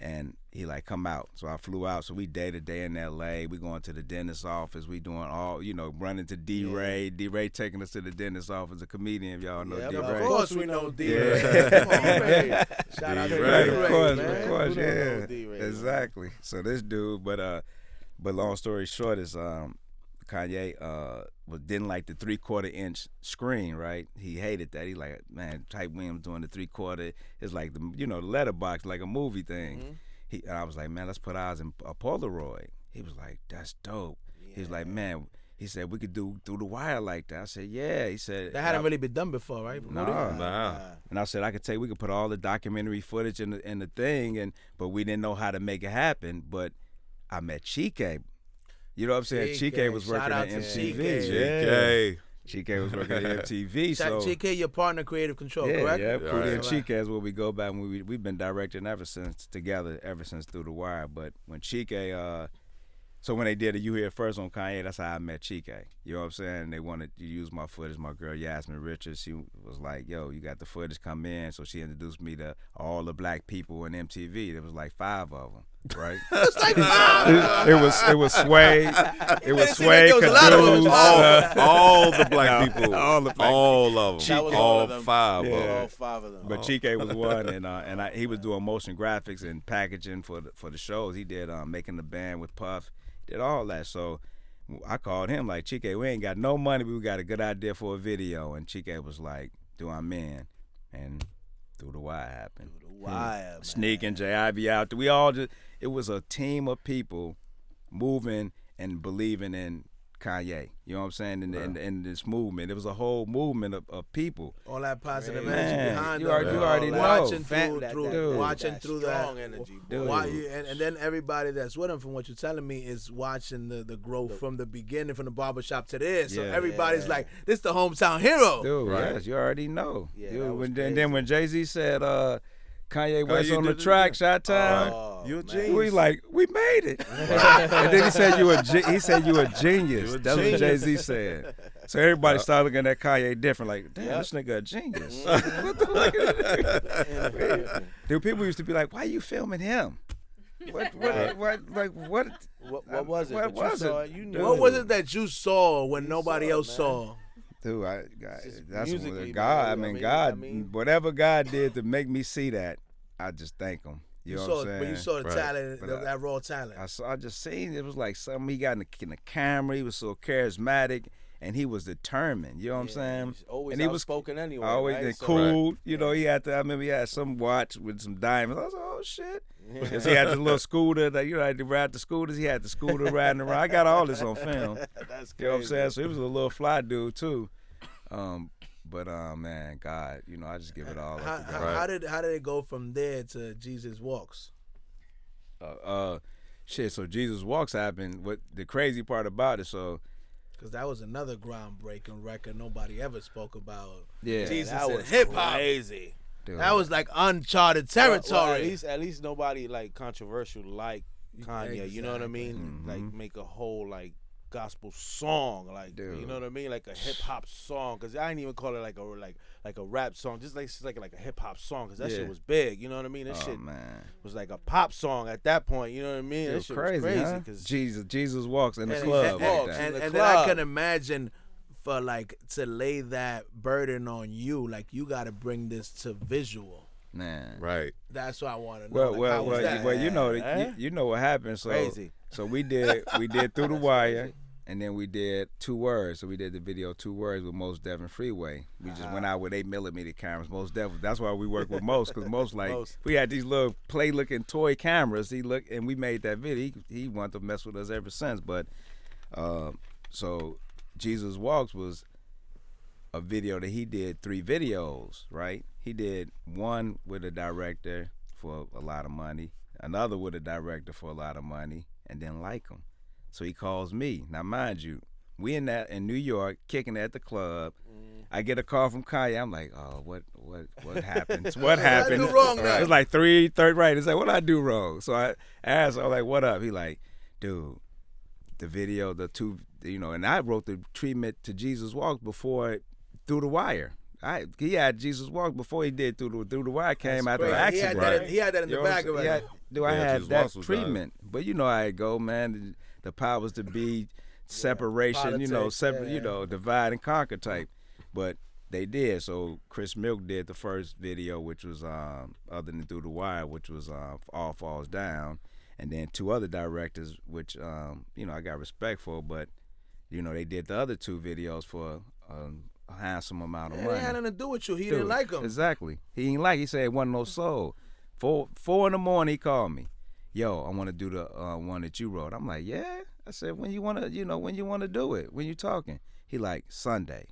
and he like come out. So I flew out. So we day to day in L.A. We going to the dentist's office. We doing all, you know, running to D-Ray. D-Ray taking us to the dentist's office. A comedian, y'all know Yeah, D-Ray. Of course we know D-Ray. Yeah. Shout out to Right, D-Ray, of course, man. of course, Who don't know yeah, D-Ray, man? exactly. So this dude, but long story short is Kanye didn't like the 3/4 inch screen, right? He hated that. He like, man, Type Williams doing the 3/4. It's like the the letterbox, like a movie thing. And I was like, man, let's put ours in a Polaroid. He was like, that's dope. He was like, man. He said, we could do Through the Wire like that. I said, yeah. He said, That hadn't really been done before, right? Nah. And I said, we could put all the documentary footage in the thing, but we didn't know how to make it happen. But I met Chike. You know what I'm saying? Chike was working Shout at out to MTV. Chike. Yeah. Chike was working at MTV. So Chike, your partner, Creative Control, yeah, correct? yeah. Yeah, Coodie and right. Chike is where we go back. We've been directing ever since Through the Wire. But when Chike, so when they did it, You Hear It First on Kanye, that's how I met Chike. You know what I'm saying? They wanted to use my footage. My girl Yasmin Richards, she was like, yo, you got the footage, come in. So she introduced me to all the black people in MTV. There was like 5 of them, right? It's like, wow. It was Sway. It was Sway, there was a lot of Caduce, them. All the black people. all the black All of them. That was All all of them. 5 of Yeah. them. All 5 of them. But Chike was one, and he was doing motion graphics and packaging for the shows. He did Making the Band with Puff, did all that. So I called him like, Chike, we ain't got no money, but we got a good idea for a video. And Chike was like, do I'm in, and Through the Wire happened. Wire, man. Sneaking Ivy out. It was a team of people moving and believing in Kanye. You know what I'm saying? In this movement. It was a whole movement of people. All that positive Man, energy behind you them. already know. Watching That through that. strong energy, Dude. boy. And then everybody that's with him, from what you're telling me, is watching the growth from the beginning, from the barbershop to this. So Yeah. everybody's like, this the hometown hero. Dude, Right. yes, you already know. Yeah, Dude, that was and crazy. then when Jay-Z said Kanye West on the did it, track, yeah. Shot Time, Oh, You a man. genius. we like, we made it. And then he said you a genius. You a That's what genius. Jay-Z said. So everybody started looking at Kanye different, like, damn, this nigga a genius. What the fuck? Dude, people used to be like, why you filming him? What What was it? What But you was saw it? You knew What was it that you saw when nobody saw it, else man. saw? Dude, just that's musically, man, God. I you know mean, what God, I mean? whatever God did to make me see that, I just thank him. You know saw, what I'm saying? when you saw the Right. talent, But, that raw talent. I just seen it was like something he got in the camera. He was so charismatic and he was determined. You know what I'm saying? He's always and he was outspoken anyway. always right? and So- cool. You know, he had to. I remember he had some watch with some diamonds. I was like, oh shit. 'Cause he had the little scooter that had to ride the scooters. He had the scooter riding around. I got all this on film. That's crazy. You know what I'm saying? So he was a little fly dude too. But man, God, I just give it all up to God. How did it go from there to Jesus Walks? Shit. So Jesus Walks happened. What the crazy part about it? So Because that was another groundbreaking record nobody ever spoke about. yeah, Jesus that and was hip hop. crazy. dude. That was like uncharted territory. Well, at least nobody like controversial like Kanye. You know what I mean? Like make a whole like gospel song, like you know what I mean, like a hip hop song. Cause I didn't even call it like a rap song, just like a hip hop song. Cause that shit was big. You know what I mean? That shit was like a pop song at that point. You know what I mean? That shit was crazy. Huh? Cause Jesus walks in the club. And then I can imagine for like to lay that burden on you, like you got to bring this to visual. Man, right. That's what I want to know. Well, you know, you know what happened. So, crazy. So we did Through the Wire, and then we did 2 Words. So we did the video 2 Words with Mos Def and Freeway. We just went out with 8mm cameras. Mos Def. That's why we work with Mos, because Mos we had these little play-looking toy cameras. And we made that video. He wanted to mess with us ever since. But so Jesus Walks was a video that he did 3 videos, right? He did one with a director for a lot of money, another with a director for a lot of money, and didn't like him. So he calls me. Now, mind you, we in New York, kicking at the club. I get a call from Kanye. I'm like, oh, what happened? What happened? What I do wrong now? It's like 3:30, right? It's like, what I do wrong? So I asked, I'm like, what up? He like, dude, the video, the 2, and I wrote the treatment to Jesus Walks before Through the Wire. He had Jesus Walk before he did Through the Wire came out the accident. He had that in the bag already. I had that treatment. But you know how it go, man. The powers to be, separation, politics, divide and conquer type. But they did. So Chris Milk did the first video, which was other than Through the Wire, which was All Falls Down. And then 2 other directors, which I got respect for, but they did the other 2 videos for a handsome amount of money. It had nothing to do with you. He didn't like him. Exactly. He ain't like. He said it wasn't no soul. 4 in the morning, he called me. Yo, I want to do the one that you wrote. I'm like, yeah. I said, when you want to do it, when you talking. He like, Sunday.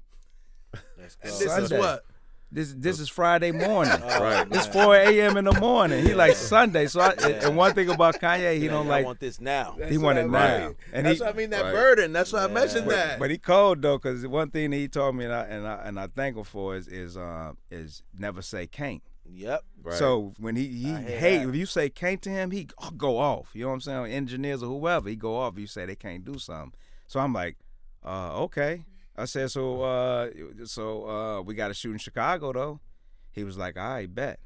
And this is what? This is Friday morning. Right. It's 4 a.m. in the morning. He like Sunday. So and one thing about Kanye, he don't like. I want this now. He want it now. And that's what I mean. That burden. That's why I mentioned that. But he cold though, because one thing that he told me, and I thank him for is never say can't. Yep. Right. So when he hate, if you say can't to him, he go off. You know what I'm saying? Engineers or whoever, he go off if you say they can't do something. So I'm like, okay. I said, so we got to shoot in Chicago though. He was like, all right, bet.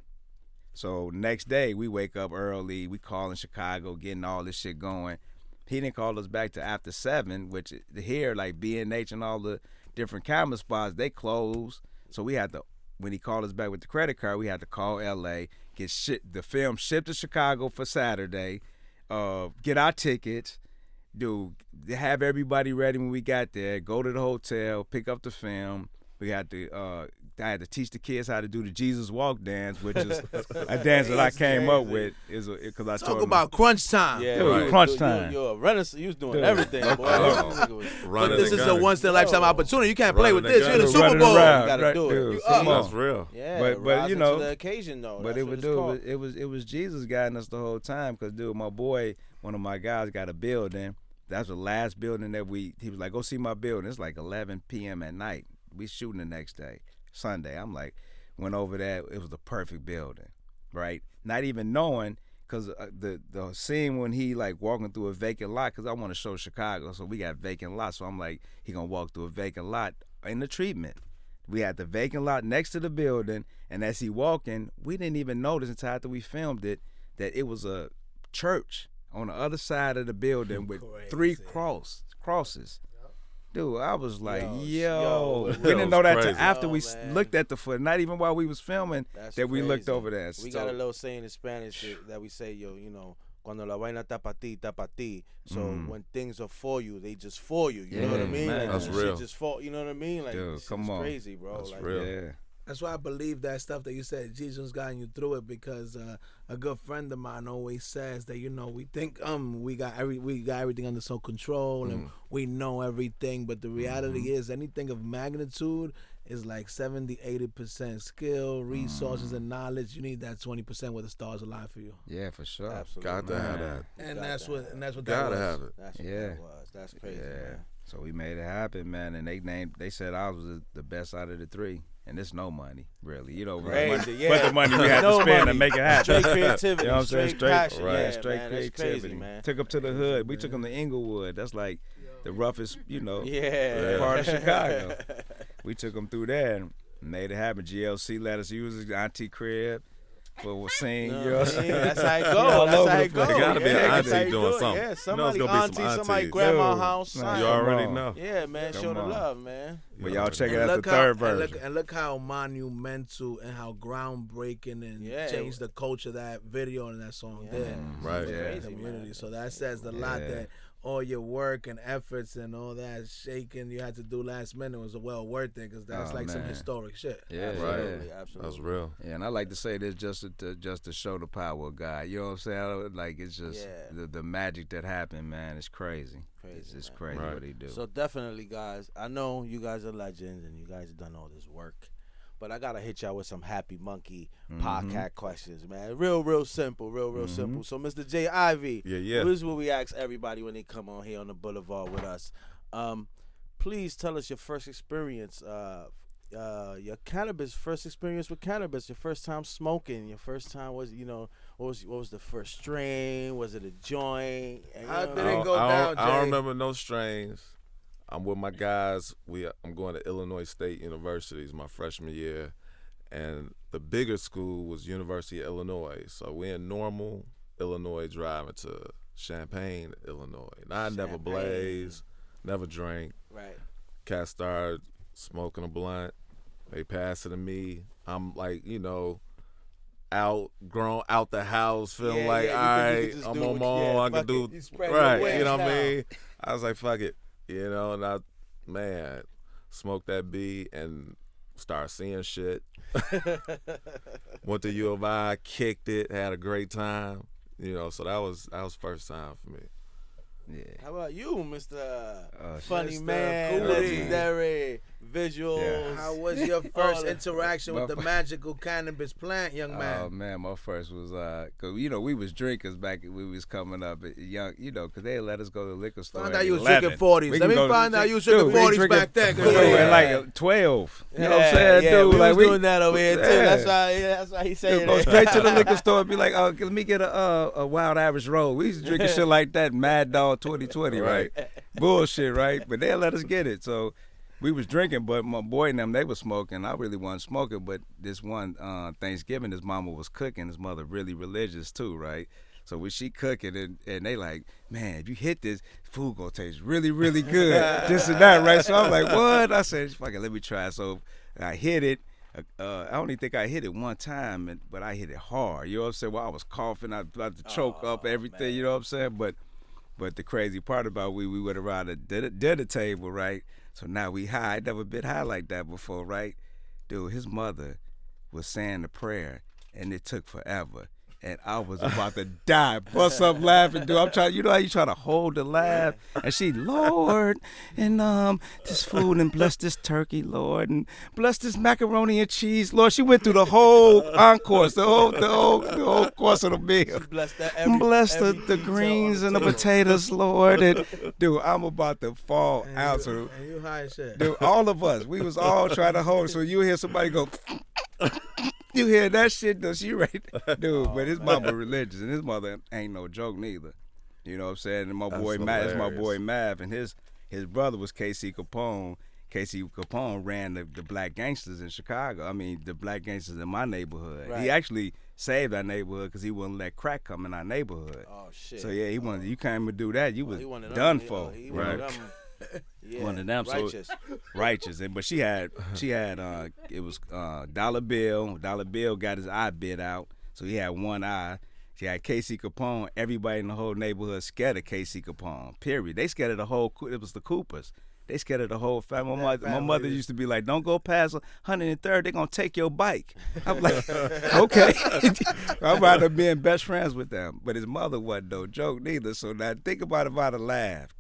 So next day we wake up early, we call in Chicago, getting all this shit going. He didn't call us back to after 7, which here like B&H and all the different camera spots, they closed. So we had to, when he called us back with the credit card, we had to call LA, get the film shipped to Chicago for Saturday, get our tickets, have everybody ready when we got there, go to the hotel, pick up the film. We had to I had to teach the kids how to do the Jesus Walk dance, which is a dance that I came up with. Because I talk about crunch time. Yeah, right. Crunch time. You're a renaissance. You was doing everything, boy. But this is a once in a lifetime opportunity. You can't play with this. You're in the Super Bowl. You gotta do it. Dude, that's real. Yeah, but to the occasion though. But it was Jesus guiding us the whole time. Because my boy, one of my guys, got a building. That's the last building that he was like, go see my building. It's like 11 p.m. at night. We shooting the next day, Sunday. I'm like, went over there. It was the perfect building, right? Not even knowing, because the scene when he like walking through a vacant lot, because I want to show Chicago, so we got vacant lots. So I'm like, he gonna walk through a vacant lot in the treatment. We had the vacant lot next to the building, and as he walking, we didn't even notice until after we filmed it that it was a church on the other side of the building with 3 crosses. Dude, I was like, yo. We didn't know that until after we looked at the foot. Not even while we was filming that we looked over there. We got a little saying in Spanish that we say, cuando la vaina está pa ti. So when things are for you, they just for you. You know what I mean? Man, like, that's real. Just for, you know what I mean? Like, dude, come on. Crazy, bro. That's like, real. Yeah. That's why I believe that stuff that you said, Jesus guiding you through it, because a good friend of mine always says that we think we got everything under some control and we know everything, but the reality is anything of magnitude is like 70-80% skill, resources, and knowledge. You need that 20% where the stars align for you. Yeah, for sure. Absolutely. Got to have that. And that's what that Gotta was. have it. That's what that was. That's crazy, man. So we made it happen, man, and they said I was the best out of the 3. and it's no money, really. You know, Crazy, but the money we had to spend to make it happen. Straight creativity, You know what I'm saying? straight passion. Right, Yeah, straight man, that's creativity. crazy, man. Took them to the hood. We took them to Inglewood. That's like the roughest, Yeah. part of Chicago. We took them through there and made it happen. GLC let us use his auntie crib for a scene. You know what I'm saying? That's how it All goes. That's over how the it place. goes. There gotta be an that's auntie how you doing do it. something. Yeah, You know it's somebody gonna be some auntie, somebody aunties. grandma Dude, house. man, something. You already Come know. on. Yeah, man, show the Come on. love, man. But y'all check it And out the look third how, and version. look, and look how monumental and how groundbreaking and Yeah. changed the culture that video and that song did. Right. in the Yeah. community. So that says a lot Yeah. that all your work and efforts and all that shaking you had to do last minute was well worth it because that's Oh, like some man. historic shit. Yeah, Absolutely, yeah. absolutely. That's real. Yeah, and I like to say this just to show the power of God. You know what I'm saying? Like it's just the magic that happened, man. It's crazy. It's man. crazy Right. what he do. So definitely, guys, I know you guys are legends and you guys have done all this work, but I gotta hit y'all with some Happy Monkey podcast questions, man. Real simple, real simple. So, Mr. J. Ivy, Yeah. this is what we ask everybody when they come on here on the Boulevard with us. Please tell us your first experience, your first experience with cannabis, your first time smoking, your first time what was the first strain? Was it a joint? How did I it don't- go I down, don't, I don't Jay? remember no strains. I'm with my guys. I'm going to Illinois State University. It's my freshman year, and the bigger school was University of Illinois. So we're in Normal, Illinois, driving to Champaign, Illinois. Now I never blazed, never drank. Right. Cat started smoking a blunt. They pass it to me. I'm like, out the house, feeling like, you all think you right, could just I'm do on what- my own. I fuck can do it. You spread your right. wings You know what I now. mean? I was like, fuck it, and I, smoked that B and started seeing shit. Went to U of I, kicked it, had a great time. So that was first time for me. yeah. How about you, Mr. shit. Funny Mr. Man, Coodie. legendary visuals? Yeah. How was your first the- interaction with the magical cannabis plant, young Oh man? man, my first was cause we was drinkers back when we was coming up young, cause they let us go to the liquor store. Find at out you was 11. drinking 40s. We Let can me go- find out you was Dude, drinking we 40s drinking- back then. 'cause we we were were like 12. You know what I'm saying, yeah, dude? we Like was doing that over here too. Yeah. That's why he said Dude, go it. straight to the liquor store and be like, oh, let me get a Wild Average Roll. We used to drinking shit like that, Mad Dog 2020, right? Bullshit, right? But they let us get it. So we was drinking, but my boy and them, they was smoking. I really wasn't smoking, but this one Thanksgiving, his mama was cooking. His mother really religious too, right? So when she cooking and they like, man, if you hit this, food gonna taste really, really good. This and that, right? So I'm like, what? I said, fuck it, let me try. So I hit it. I only think I hit it one time, but I hit it hard. You know what I'm saying? Well, I was coughing, I was about to choke up everything. Man. You know what I'm saying? But the crazy part about we went around the dinner table, right? So now we high. I'd never been high like that before, right? Dude, his mother was saying the prayer, and it took forever. And I was about to die, bust up laughing, dude. I'm trying, how you try to hold the laugh, and she, Lord, and this food, and bless this turkey, Lord, and bless this macaroni and cheese, Lord. She went through the whole encourse, the whole course of the meal. Bless that Bless every the detail greens on and the table. potatoes, Lord. And dude, I'm about to fall out. So, And you high as shit. dude, all of us, we was all trying to hold. So you hear somebody go. You hear that shit though? She right, dude. But his mama religious, and his mother ain't no joke neither. You know what I'm saying? And my boy Matt, that's my boy Mav, and his brother was KC Capone. KC Capone ran the Black Gangsters in Chicago. I mean, the Black Gangsters in my neighborhood. Right. He actually saved our neighborhood because he wouldn't let crack come in our neighborhood. Oh shit. So yeah, he wanted. You can't even do that. You was He one of them. done for, He right? one of them. Yeah, One of them, so- righteous. Righteous, but she had it was Dollar Bill. Dollar Bill got his eye bit out, so he had one eye. She had KC Capone. Everybody in the whole neighborhood scared of KC Capone. Period. They scared of the whole. It was the Coopers. They scared of the whole family. My mother used to be like, "Don't go past 103rd. They're gonna take your bike." I'm like, "Okay." I'd rather being best friends with them. But his mother wasn't no joke neither. So now think about if I'd have laughed.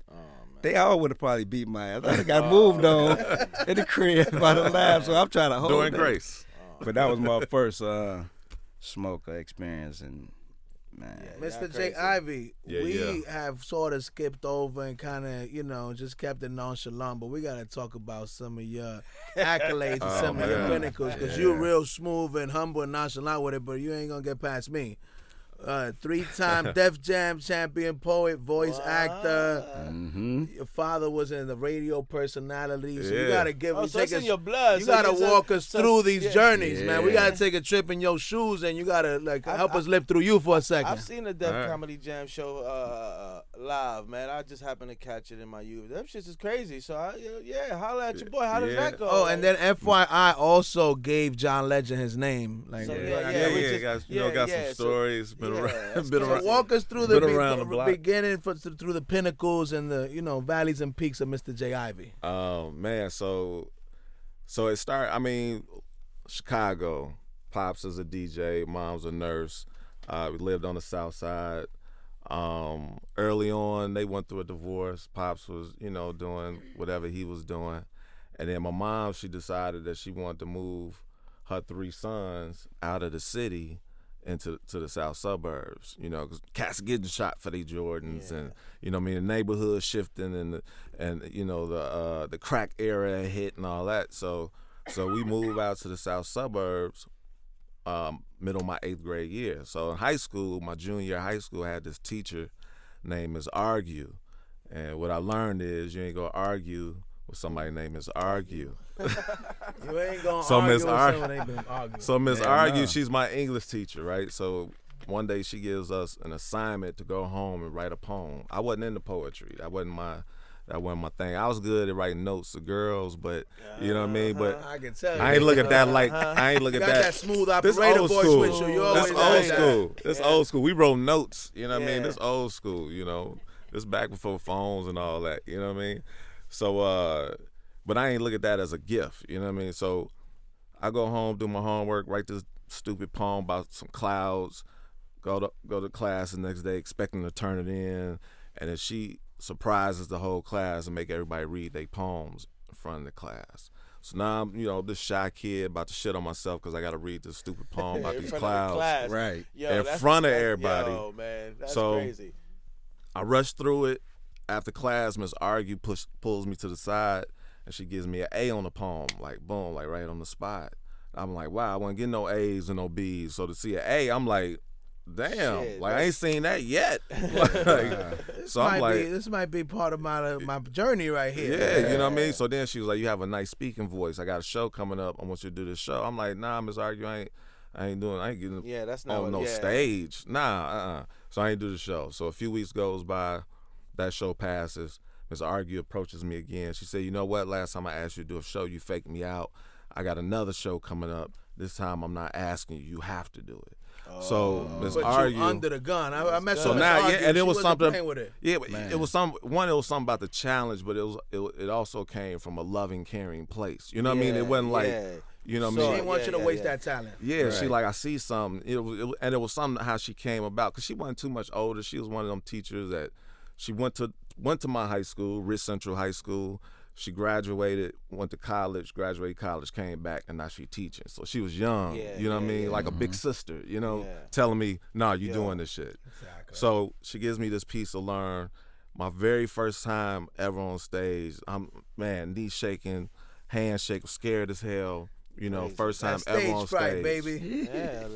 They all would have probably beat my ass. I got moved on in the crib by the laugh, so I'm trying to hold Doing that. grace. But that was my first smoke experience, and Man. Mr. J. Ivy, Yeah, we have sort of skipped over and kind of, just kept it nonchalant, but we got to talk about some of your accolades and some of your pinnacles, because you're real smooth and humble and nonchalant with it, but you ain't going to get past me. 3-time Def Jam champion, poet, voice actor. Your father was in the radio personality, so you gotta give. So it's in your blood. You so gotta walk us through these journeys, man. We Yeah. gotta take a trip in your shoes, and you gotta help us live through you for a second. I've seen the Def Comedy Jam show live, man. I just happened to catch it in my youth. Them shits is crazy. So holla at your boy. How does that go? Oh, and then FYI also gave John Legend his name. Like, So, got some stories. Been around. So walk us through the block. beginning, through the pinnacles and the valleys and peaks of Mr. J. Ivy. Man, so it started. I mean, Chicago. Pops is a DJ. Mom's a nurse. We lived on the South Side. Early on, they went through a divorce. Pops was, doing whatever he was doing, and then my mom, she decided that she wanted to move her 3 sons out of the city into the south suburbs, because cats getting shot for their Jordans, and the neighborhood shifting, and the crack era hit and all that. So we moved out to the south suburbs, middle of my 8th grade year. So in high school, my junior year of high school, I had this teacher named Ms. Argue, and what I learned is you ain't gonna argue with somebody named Ms. Argue. You ain't gonna So argue Miss with someone ain't been arguing. So Miss Argue, she's my English teacher, right? So one day she gives us an assignment to go home and write a poem. I wasn't into poetry. That wasn't my thing. I was good at writing notes to girls, but you know what I mean. But I can tell you. I ain't look at that like I ain't look You at got that smooth This operator old voice school. with you. You always This old like that. school. This old school. We wrote notes. You know what I mean. Yeah. This old school. This back before phones and all that. You know what I mean. So, but I ain't look at that as a gift. You know what I mean. So I go home, do my homework, write this stupid poem about some clouds. Go to class the next day expecting to turn it in, and then she surprises the whole class and make everybody read their poems in front of the class. So now I'm, this shy kid about to shit on myself because I got to read this stupid poem about these clouds. Right. In front of everybody. Yo, man, that's So, crazy. I rushed through it. After class, Miss Argue pulls me to the side, and she gives me an A on the poem, like boom, like right on the spot. I'm like, wow, I wasn't getting no A's and no B's. So to see an A, I'm like, damn, Shit, like I ain't seen that yet. So I'm like, this might be part of my journey right here. yeah, you know what I mean? So then she was like, you have a nice speaking voice. I got a show coming up. I want you to do this show. I'm like, nah, Miss Argue, I ain't getting That's not on no stage. Nah, So I ain't do the show. So a few weeks goes by, that show passes. Miss Argue approaches me again. She said, you know what? Last time I asked you to do a show, you faked me out. I got another show coming up. This time I'm not asking you. You have to do it. So Miss But Argue you under the gun. I messed So with Miss now, Argue. and it She was wasn't something. playing with it. Yeah, but it was something about the challenge, but it also came from a loving, caring place. You know what I mean? It wasn't like, you know what She I mean? didn't want you to waste that talent. Yeah, she like, I see something. It was something how she came about, because she wasn't too much older. She was one of them teachers that she went to my high school, Rich Central High School. She graduated, went to college, graduated college, came back, and now she teaching. So she was young, you know what I mean? Like a big sister, telling me, nah, you doing this shit. Exactly. So she gives me this piece to learn. My very first time ever on stage, knees shaking, hands shaking, scared as hell. First time That ever on stage fright, stage. baby.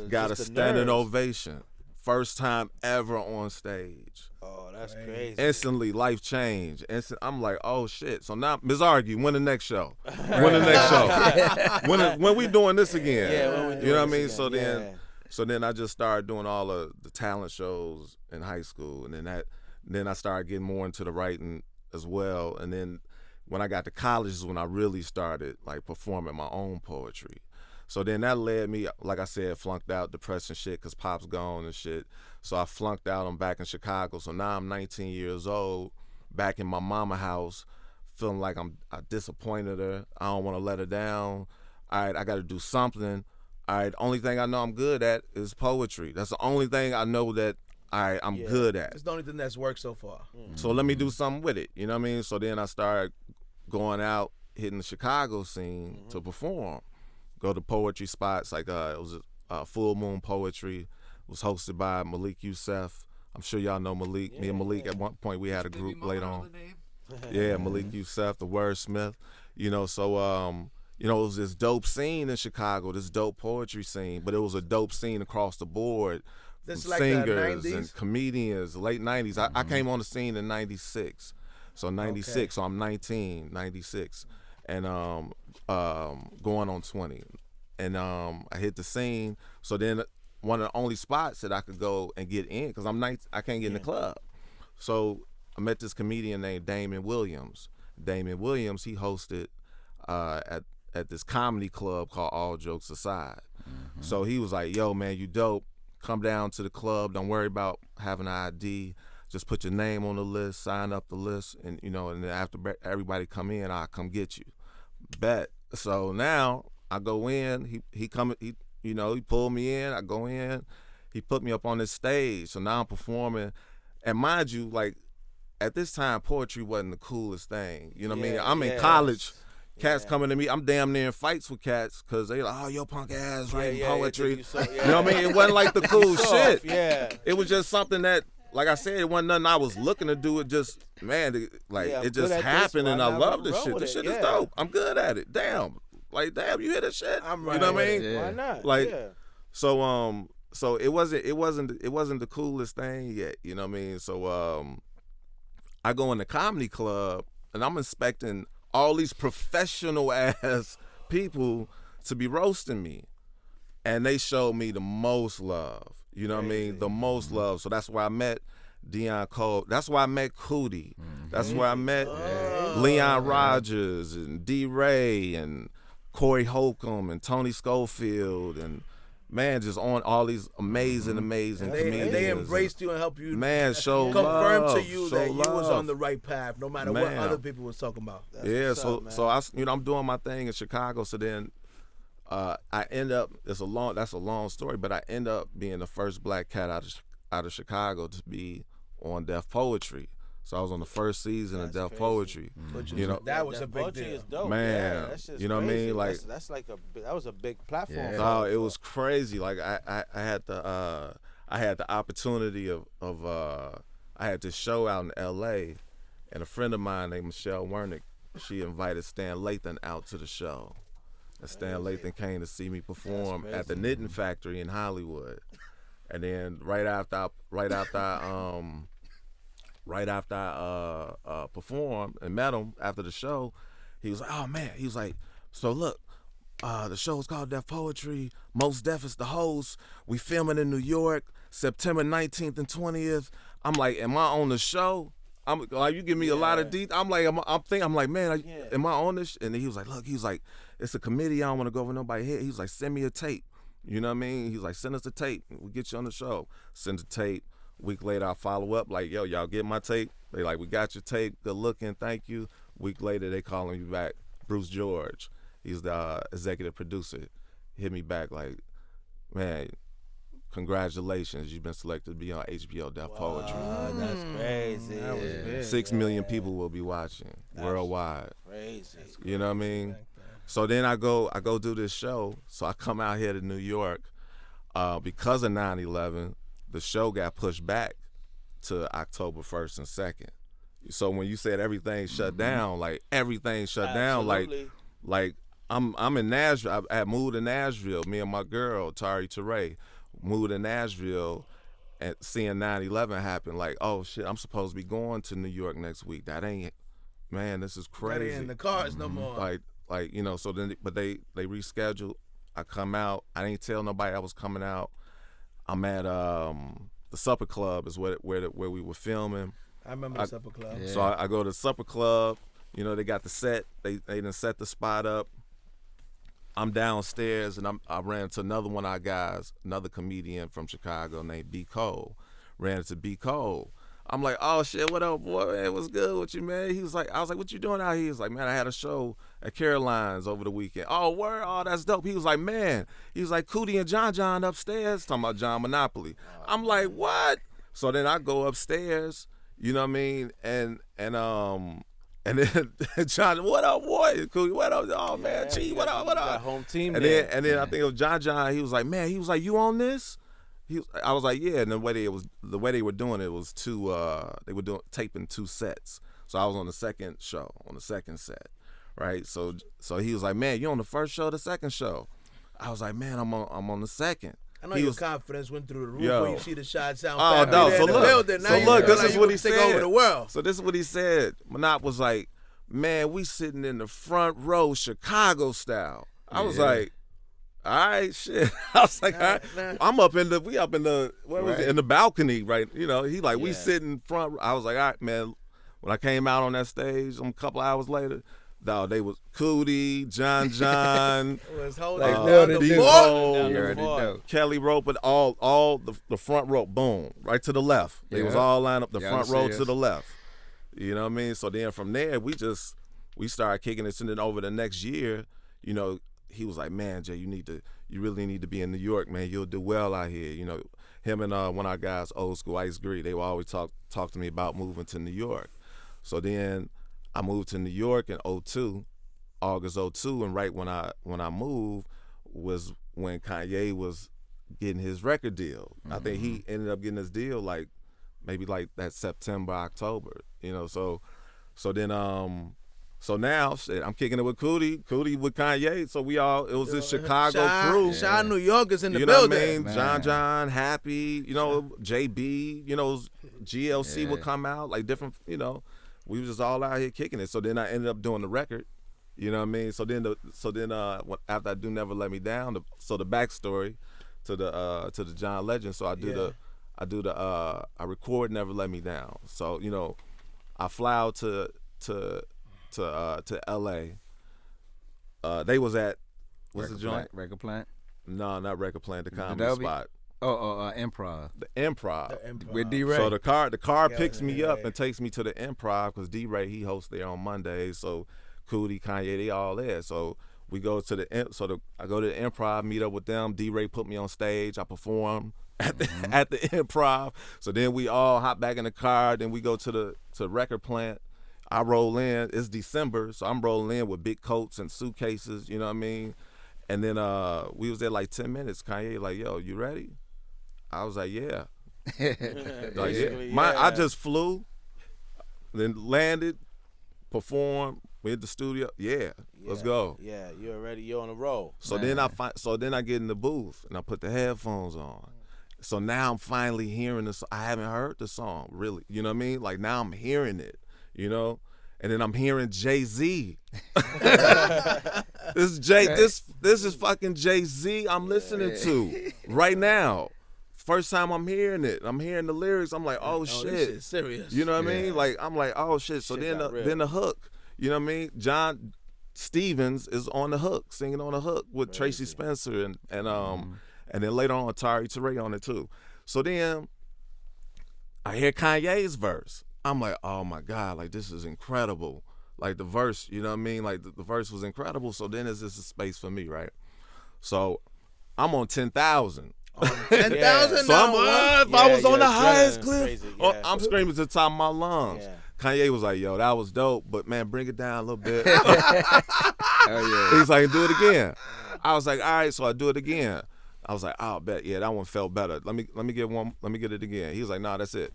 Got a just the standing nerves. ovation. First time ever on stage. Oh, that's crazy. Instantly, life changed. I'm like, oh shit. So now, Ms. Argue, when the next show? When the next show? When we doing this again? Yeah, when we doing you know what I mean? this So then I just started doing all of the talent shows in high school, and then I started getting more into the writing as well. And then when I got to college is when I really started like performing my own poetry. So then that led me, like I said, flunked out, depressed and shit, because Pop's gone and shit. So I flunked out. I'm back in Chicago. So now I'm 19 years old, back in my mama house, feeling like I disappointed her. I don't want to let her down. All right, I got to do something. All right, only thing I know I'm good at is poetry. That's the only thing I know that I'm good at. It's the only thing that's worked so far. So let me do something with it. You know what I mean? So then I started going out, hitting the Chicago scene to perform. Go to poetry spots, like it was Full Moon Poetry, was hosted by Malik Youssef. I'm sure y'all know Malik. Me and Malik, at one point, we had a group later on. Yeah, Malik Youssef, the wordsmith. You know, so, you know, it was this dope scene in Chicago, this dope poetry scene, but it was a dope scene across the board. This like Singers the 90s? and comedians, late 90s. I came on the scene in 96. So 96, Okay. so I'm 19, 96. And going on 20. And I hit the scene. So then one of the only spots that I could go and get in, because I can't get in the club. So I met this comedian named Damon Williams. Damon Williams, he hosted at this comedy club called All Jokes Aside. So he was like, yo, man, you dope. Come down to the club. Don't worry about having an ID. Just put your name on the list, sign up the list, and you know, and then after everybody come in, I'll come get you. Bet. So now I go in. He pulled me in. I go in. He put me up on this stage. So now I'm performing. And mind you, like at this time, poetry wasn't the coolest thing. You know what I mean? I'm in college. Cats coming to me. I'm damn near in fights with cats because they like, oh, yo, punk ass writing poetry. You know what I mean? It wasn't like the cool shit. Yeah. It was just something that, like I said, it wasn't nothing I was looking to do. It just, man, it just happened, and I love this shit. This shit is dope. I'm good at it. Damn. Like, damn, you hear this shit? I'm right. You know what I mean? Yeah. Why not? Like, so it wasn't the coolest thing yet. You know what I mean? So I go in the comedy club, and I'm inspecting all these professional ass people to be roasting me. And they showed me the most love. You know what I mean? The most love. So that's where I met Deion Cole. That's where I met Coodie. That's where I met Leon Rogers and D. Ray and Corey Holcomb and Tony Schofield and man, just on all these amazing comedians. They embraced you and helped you. Man, show confirm love. to you show that you was love. on the right path, no matter what other people was talking about. Yeah, what's so up, man. so I, you know, I'm doing my thing in Chicago. So then, I end up. That's a long story, but I end up being the first black cat out of Chicago to be on Def Poetry. So I was on the first season of Def Poetry. You know, That was a big poetry deal. is dope. Man, Yeah, that's just you know what I crazy. mean? Like that's like that was a big platform. no, it was crazy. Like I had the opportunity of I had this show out in L.A. and a friend of mine named Michelle Wernick, she invited Stan Lathan out to the show. And Stan Lathan came to see me perform at the Knitting Factory in Hollywood. And then right after I performed and met him after the show, he was like, oh man, he was like, so look, the show is called Def Poetry. Mos Def is the host. We filming in New York, September 19th and 20th. I'm like, am I on the show? I'm like, you give me a lot of details. I'm like, I'm like, man, am I on this? And he was like, look, he was like, it's a committee. I don't want to go over nobody here. He was like, send me a tape. You know what I mean? He's like, send us a tape. We'll get you on the show. Send the tape. Week later, I follow up like, yo, y'all get my tape? They like, we got your tape. Good looking. Thank you. Week later, they calling me back. Bruce George. He's the executive producer. Hit me back like, man, congratulations. You've been selected to be on HBO Def Poetry. That's crazy. That was big. 6 million people will be watching worldwide. Crazy. You know what I mean? So then I go do this show. So I come out here to New York. Because of 9/11, the show got pushed back to October 1st and 2nd. So when you said everything shut down, like everything shut down, like I'm in Nashville. I had moved to Nashville. Me and my girl Tari Teray moved to Nashville, and seeing 9/11 happen. Like, oh shit, I'm supposed to be going to New York next week. That ain't, man. This is That crazy. ain't in the cards no more. Like you know. So then, but they rescheduled. I come out. I didn't tell nobody I was coming out. I'm at the Supper Club is where we were filming. I remember the Supper Club. So I go to the Supper Club. You know, they got the set. They done set the spot up. I'm downstairs, and I ran into another one of our guys, another comedian from Chicago named B. Cole. Ran into B. Cole. I'm like, oh shit, what up, boy? Man, what's good with you, man? He was like, I was like, what you doing out here? He was like, man, I had a show at Caroline's over the weekend. Oh, word? Oh, that's dope. He was like, man. He was like, Coodie and John upstairs, talking about John Monopoly. I'm like, what? So then I go upstairs, you know what I mean? And then John, what up, boy? Coodie, what up? Oh man, Chi, what up? Got home team And there. then I think it was John. He was like, man, he was like, you on this? I was like, yeah. And the way they were doing it was they were taping 2 sets. So I was on the second show, on the second set, right? So he was like, man, you on the first show, or the second show? I was like, man, I'm on the second. I know your confidence went through the roof when you see the shot sound. Oh no! So look, this is what he said. Over the world. So this is what he said. Manop was like, man, we sitting in the front row, Chicago style. I was like, all right, shit. I was like, all right. I'm up in the in the balcony, right? You know, he like, we sitting front. I was like, all right, man. When I came out on that stage, a couple hours later, dog, they was Coodie, John, was Kelly Roper, all the front row, boom, right to the left. They was all lined up the front row to the left. You know what I mean? So then from there, we started kicking it, and then over the next year, you know, he was like, man, Jay, you really need to be in New York, man. You'll do well out here. You know, him and one of our guys, old school Ice Gree, they would always talk to me about moving to New York. So then I moved to New York in August 02, and right when I moved was when Kanye was getting his record deal. I think he ended up getting his deal maybe that September, October, you know. So then so now shit, I'm kicking it with Coodie with Kanye. So it was this Chicago crew. Sean New York is in the you building. Know what I mean? John, Happy, you know, JB, you know, GLC would come out, like different, you know. We was just all out here kicking it. So then I ended up doing the record. You know what I mean? So then after I Do Never Let Me Down, the backstory to the John Legend. So I record Never Let Me Down. So, you know, I fly out to LA. They was at what's the joint? Record Plant? No, not Record Plant, the comedy spot. Improv. The Improv. With D-Ray. So the car picks me up and takes me to the Improv because D-Ray, he hosts there on Mondays. So Coodie, Kanye, they all there. So we go to I go to the Improv, meet up with them. D-Ray put me on stage. I perform at the Improv. So then we all hop back in the car. Then we go to Record Plant. I roll in. It's December, so I'm rolling in with big coats and suitcases. You know what I mean? And then we was there like 10 minutes. Kanye like, yo, you ready? I was like, yeah. I just flew, then landed, performed, we hit the studio. Yeah, let's go. Yeah, you're ready. You're on the roll. So then I get in the booth and I put the headphones on. So now I'm finally hearing this. I haven't heard the song really. You know what I mean? Like now I'm hearing it. You know. And then I'm hearing Jay-Z. This is fucking Jay-Z I'm listening to right now. First time I'm hearing it. I'm hearing the lyrics. I'm like, oh shit. This shit's serious. You know what I mean? Like I'm like, oh shit. So then the hook. You know what I mean? John Stevens is on the hook, singing on the hook with Tracy Spencer and then later on Atari Teray on it too. So then I hear Kanye's verse. I'm like, oh my God, like this is incredible. Like the verse, you know what I mean? Like the verse was incredible. So then it's just a space for me, right? So I'm on 10,000. 10,000 So I was on the highest cliff. Crazy, I'm screaming to the top of my lungs. Yeah. Kanye was like, yo, that was dope, but man, bring it down a little bit. Oh, yeah. He's like, do it again. I was like, all right, so I do it again. I was like, oh, bet, yeah, that one felt better. Let me get it again. He was like, nah, that's it.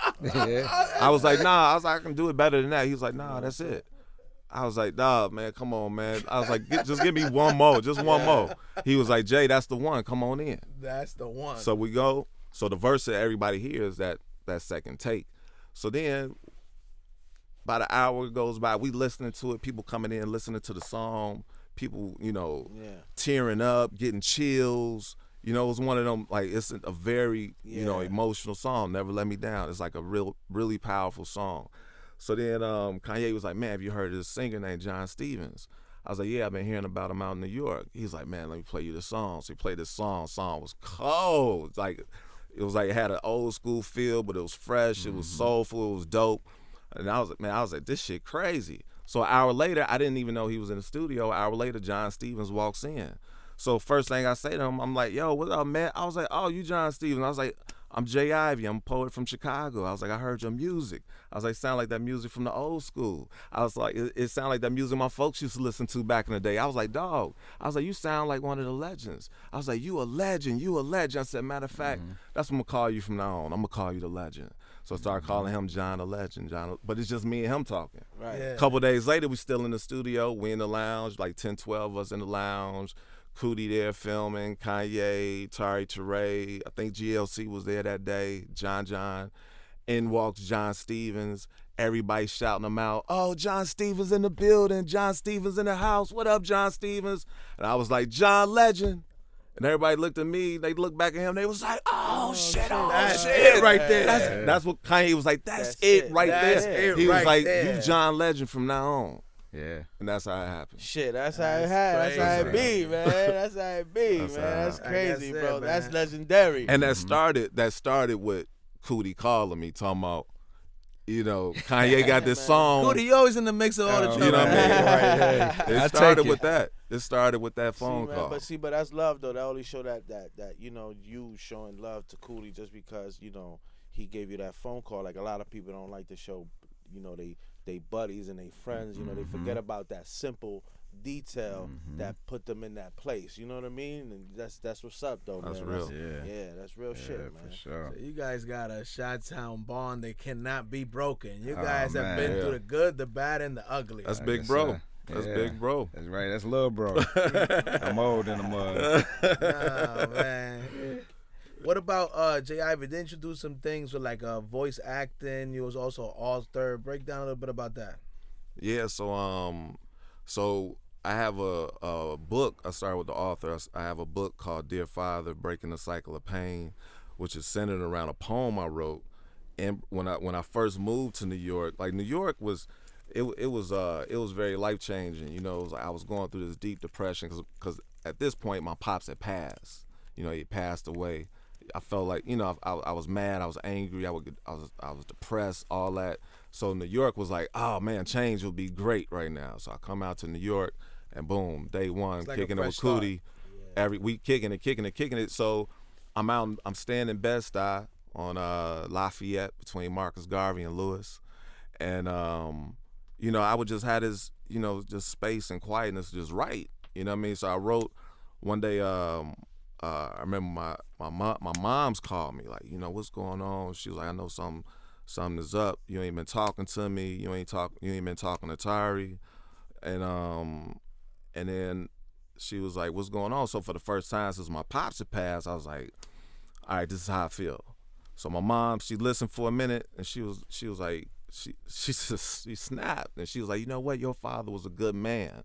I was like, nah. I was like, I can do it better than that. He was like, nah, that's it. I was like, dog, man, come on, man. I was like, just give me one more, just one more. He was like, Jay, that's the one. Come on in. That's the one. So we go. So the verse that everybody hears that second take. So then, about an hour goes by. We listening to it. People coming in, listening to the song. People, you know, tearing up, getting chills. You know, it was one of them, like, it's a very, you know, emotional song, Never Let Me Down. It's like a really powerful song. So then Kanye was like, man, have you heard of this singer named John Stevens? I was like, yeah, I've been hearing about him out in New York. He's like, man, let me play you the song. So he played this song. Song was cold. Like, it was like, it had an old school feel, but it was fresh. It was soulful. It was dope. And I was like, this shit crazy. So an hour later, I didn't even know he was in the studio. An hour later, John Stevens walks in. So first thing I say to him, I'm like, yo, what up, man? I was like, oh, you John Stevens. I was like, I'm Jay Ivy. I'm a poet from Chicago. I was like, I heard your music. I was like, sound like that music from the old school. I was like, it sound like that music my folks used to listen to back in the day. I was like, dog. I was like, you sound like one of the legends. I was like, you a legend. You a legend. I said, matter of fact, that's what I'm going to call you from now on. I'm going to call you the legend. So I started calling him John the Legend. But it's just me and him talking. Right. Yeah. A couple days later, we still in the studio. We in the lounge, like 10, 12 of us in the lounge. Coodie there filming, Kanye, Tari Teray. I think GLC was there that day, John. In walks John Stevens. Everybody shouting him out. Oh, John Stevens in the building. John Stevens in the house. What up, John Stevens? And I was like, John Legend. And everybody looked at me. They looked back at him. They was like, oh shit, That's it right there. That's what Kanye was like. That's it right That's there. it He was right like, there. you John Legend from now on. Yeah. And that's how it happened. Shit, that's how it had. That's how it be, man. That's how it be, man. That's how it That's happened. crazy, Like I bro. said, That's man. legendary. And that started with Coodie calling me, talking about, Kanye got this song. Coodie, you always in the mix of all the trouble. You know what I mean? Right, hey. It I started take with it. that. It started with that See, phone man, call. but that's love though. That only show that you showing love to Coodie just because he gave you that phone call. Like a lot of people don't like to show, they buddies and they friends. They forget about that simple detail that put them in that place. You know what I mean? And that's what's up though, That's man. real. Yeah, that's real shit, man. For sure. So you guys got a Chi-Town bond that cannot be broken. You guys have man. been Yeah. through the good, the bad, and the ugly. That's Like big I bro. said, That's yeah. big bro. That's right. That's little bro. I'm old in the mud. Oh, man. What about Jay Ivy? Didn't you do some things with like voice acting? You was also an author. Break down a little bit about that. Yeah, so I have a book. I started with the author. I have a book called Dear Father, Breaking the Cycle of Pain, which is centered around a poem I wrote. And when I first moved to New York, like New York was, it was very life changing. It was like I was going through this deep depression because at this point my pops had passed. He passed away. I felt like I was mad. I was angry. I was depressed. All that. So New York was like, oh man, change will be great right now. So I come out to New York, and boom, day one, like kicking a it with fresh Coodie. Every week, kicking it. So I'm out. I'm staying in Bed-Stuy on Lafayette between Marcus Garvey and Lewis, and I would just have this, just space and quietness just right. You know what I mean? So I wrote one day. I remember my mom's called me like, what's going on? She was like, I know something is up. You ain't been talking to me. You ain't been talking to Tari, and then she was like, what's going on? So for the first time since my pops had passed, I was like, all right, this is how I feel. So my mom, she listened for a minute, and she was like, she snapped, and she was like, you know what? Your father was a good man.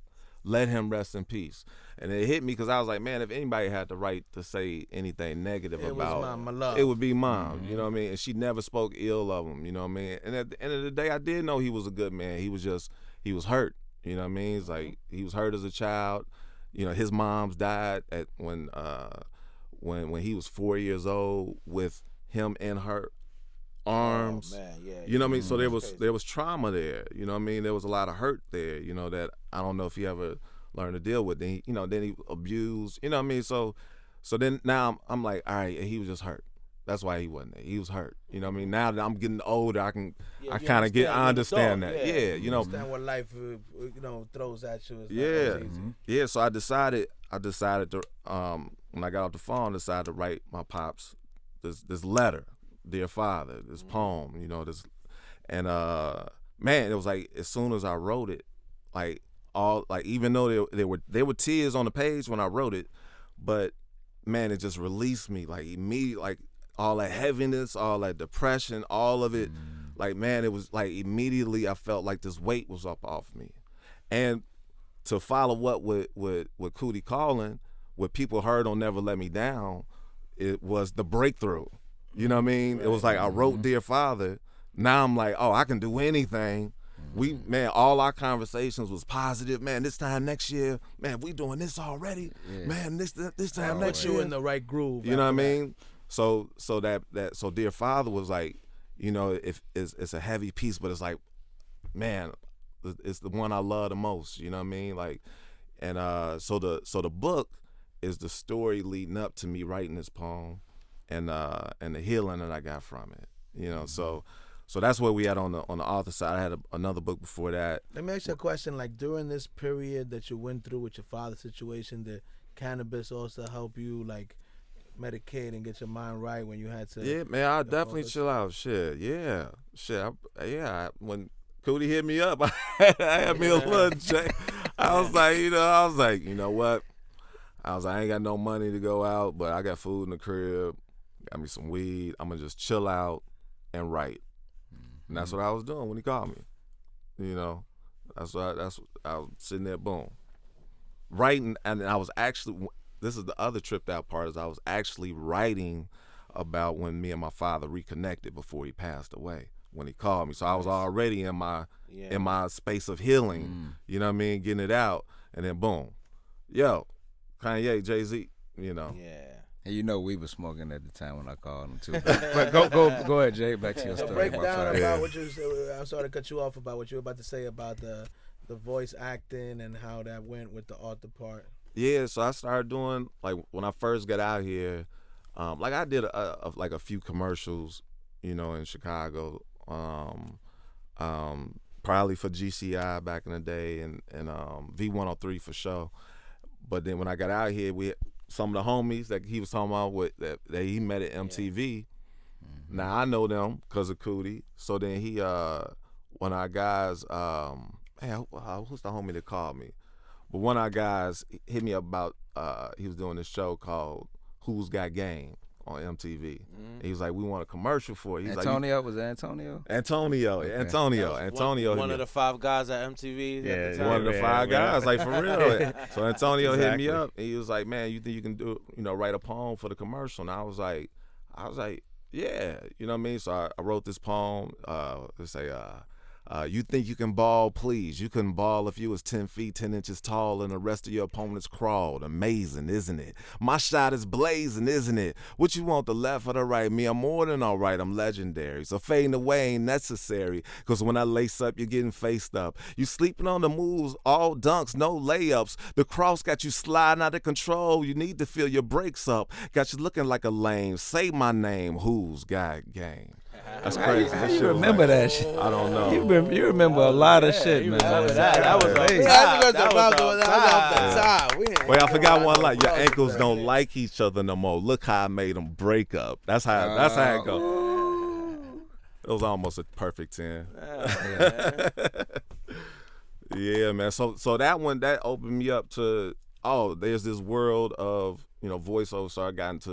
Let him rest in peace. And it hit me because I was like, man, if anybody had the right to say anything negative about my love. it would be Mom. You know what I mean? And she never spoke ill of him. You know what I mean? And at the end of the day, I did know he was a good man. He was hurt. You know what I mean? It's like he was hurt as a child. His mom's died when he was 4 years old with him in her arms. Oh, man, yeah, you know what I mean? So there crazy. was trauma there. You know what I mean? There was a lot of hurt there. That I don't know if he ever learned to deal with. Then he abused. You know what I mean? So then now I'm like, all right, he was just hurt. That's why he wasn't there. He was hurt. You know what I mean? Now that I'm getting older, I understand that. Yeah. Understand what life throws at you. It's not Yeah. always easy. Yeah, so I decided to when I got off the phone, I decided to write my pops this letter, Dear Father, this poem, this, and man, it was like as soon as I wrote it, even though there were tears on the page when I wrote it, but man, it just released me like immediately, like all that heaviness, all that depression, all of it, like man, it was like immediately I felt like this weight was up off me, and to follow up with Coodie calling, what people heard on Never Let Me Down, it was the breakthrough. You know what I mean? It was like I wrote Dear Father. Now I'm like, oh, I can do anything. All our conversations was positive. Man, this time next year, man, we doing this already. Yeah. Man, this time next Put year. you in the right groove. You know what I mean? So Dear Father was like, if it's a heavy piece, but it's like, man, it's the one I love the most. You know what I mean? Like, and so the book is the story leading up to me writing this poem. and the healing that I got from it. You know, so that's where we at on the author side. I had another book before that. Let me ask you a question. Like during this period that you went through with your father's situation, did cannabis also help you like medicate and get your mind right when you had to? Yeah, man, I definitely chill out. Shit, yeah, when Coodie hit me up, I had me a little check. I was like, you know what? I was like, I ain't got no money to go out, but I got food in the crib. Got me some weed. I'm gonna just chill out and write. And that's what I was doing when he called me. You know, I was sitting there, boom, writing. And I was actually, this is the other tripped out part, is I was actually writing about when me and my father reconnected before he passed away, when he called me. So I was already in my space of healing, you know what I mean, getting it out. And then boom, yo, Kanye, Jay-Z, you know. Yeah. And you know we was smoking at the time when I called him too. But go ahead, Jay. Back to your story. Break down about what you. I'm sorry to cut you off about what you were about to say about the voice acting and how that went with the author part. Yeah, so I started doing, like, when I first got out here, like I did a few commercials, you know, in Chicago, probably for GCI back in the day, and V103 for sure. But then when I got out here, some of the homies that he was talking about that he met at MTV. Now I know them because of Coodie. So then he, one of our guys, who's the homie that called me? But one of our guys hit me up about, he was doing this show called Who's Got Game on MTV. He was like, we want a commercial for it. He's Antonio, was it Antonio? Antonio. One of the 5 guys at MTV. Yeah, one of the 5 guys, like, for real. So Antonio hit me up, and he was like, man, you think you can do, you know, write a poem for the commercial? And I was like, yeah, you know what I mean? So I wrote this poem, let's say, you think you can ball, please. You couldn't ball if you was 10 feet, 10 inches tall and the rest of your opponents crawled. Amazing, isn't it? My shot is blazing, isn't it? What you want, the left or the right? Me, I'm more than all right. I'm legendary. So fading away ain't necessary, because when I lace up, you're getting faced up. You sleeping on the moves, all dunks, no layups. The cross got you sliding out of control. You need to feel your brakes up. Got you looking like a lame. Say my name. Who's got game? That's crazy. How you remember that shit? I don't know. You remember a lot of shit, man. That was Wait, I forgot one line. Your ankles don't like each other no more. Look how I made them break up. That's how it goes. It was almost a perfect 10. Yeah, man. So that one, that opened me up to, there's this world of, you know, voiceover. So I got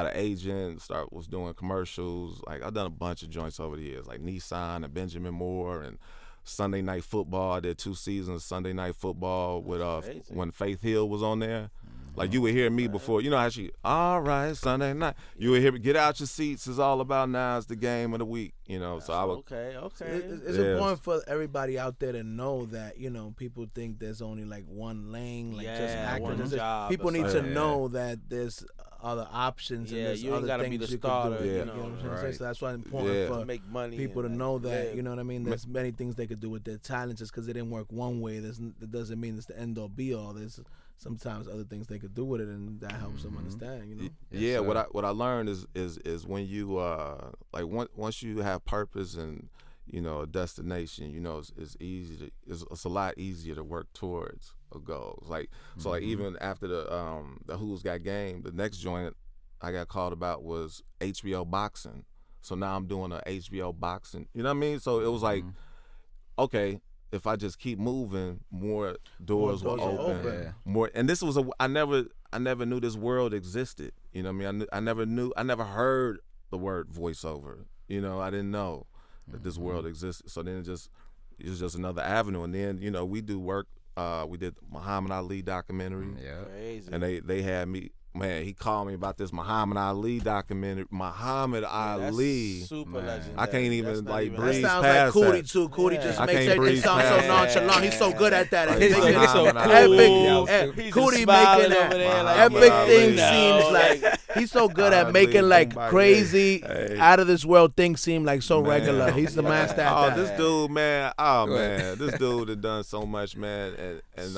an agent, was doing commercials. Like, I've done a bunch of joints over the years, like Nissan and Benjamin Moore and Sunday Night Football. I did 2 seasons of Sunday Night Football with when Faith Hill was on there. Like, you would hear me before, you know how all right, Sunday night. You would hear me, get out your seats. It's all about now. It's the game of the week, you know. So I would. Okay. It's important for everybody out there to know that, you know, people think there's only like one lane, like just actors. People need to know that there's other options and there's you ain't other gotta things be the you starter. can do. You You know what I'm saying? Right. So that's why it's important for make money people to and, know that, live. you know what I mean? There's many things they could do with their talents. Just because it didn't work one way, that doesn't mean it's the end all be all. There's sometimes other things they could do with it, and that helps them understand, you know? Yeah, what I learned is when you like once you have purpose and, you know, a destination, you know, it's a lot easier to work towards a goal. Like so, like even after the Who's Got Game, the next joint I got called about was HBO boxing. So now I'm doing a HBO boxing. You know what I mean? So it was like, okay, if I just keep moving, more doors will open. Yeah. More, and this was I never knew this world existed. You know what I mean? I never heard the word voiceover. You know, I didn't know that this world existed. So then it was just another avenue. And then, you know, we do work. We did Muhammad Ali documentary. Yeah. Crazy. And they had me. Man, he called me about this Muhammad Ali documentary. Muhammad Ali. Super legendary. I can't even That's like not breathe That sounds past like Coodie that. too. Coodie just I makes can't everything breathe sound so past that. nonchalant. He's so good at that. Like, He's making Muhammad epic. Ali. He's Coodie smiling making over there like, epic yeah, things yeah. seems like he's so good at making like crazy, out of this world things seem like so regular. He's the master at Oh, that. this dude, man. Oh man, this dude had done so much, man, and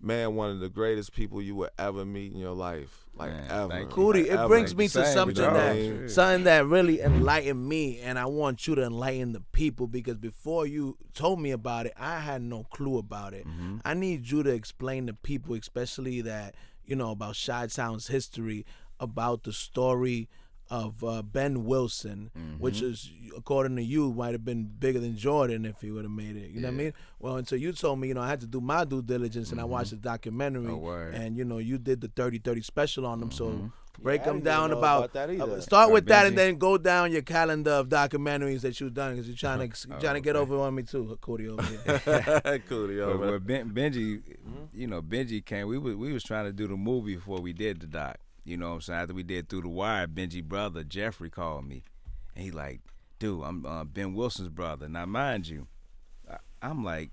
man, one of the greatest people you would ever meet in your life, like Man, ever. thank you. Coodie, it Ever. brings me to Same, something bro. that something that really enlightened me, and I want you to enlighten the people, because before you told me about it, I had no clue about it. I need you to explain to people, especially that about Chi-Town's history, about the story of Ben Wilson, which is, according to you, might have been bigger than Jordan if he would have made it. You know what I mean? Well, until you told me, I had to do my due diligence, and I watched the documentary, and you did the 30-30 special on them. So break I them didn't down even know about that either. start with that, Benji. and then go down your calendar of documentaries that you've done, because you're trying to get over on me too, Coodie over here. Coodie, But over. Benji, Benji came. We was trying to do the movie before we did the doc. You know what I'm saying? After we did Through the Wire, Benji brother Jeffrey called me, and he like, dude, I'm Ben Wilson's brother. Now, mind you, I'm like,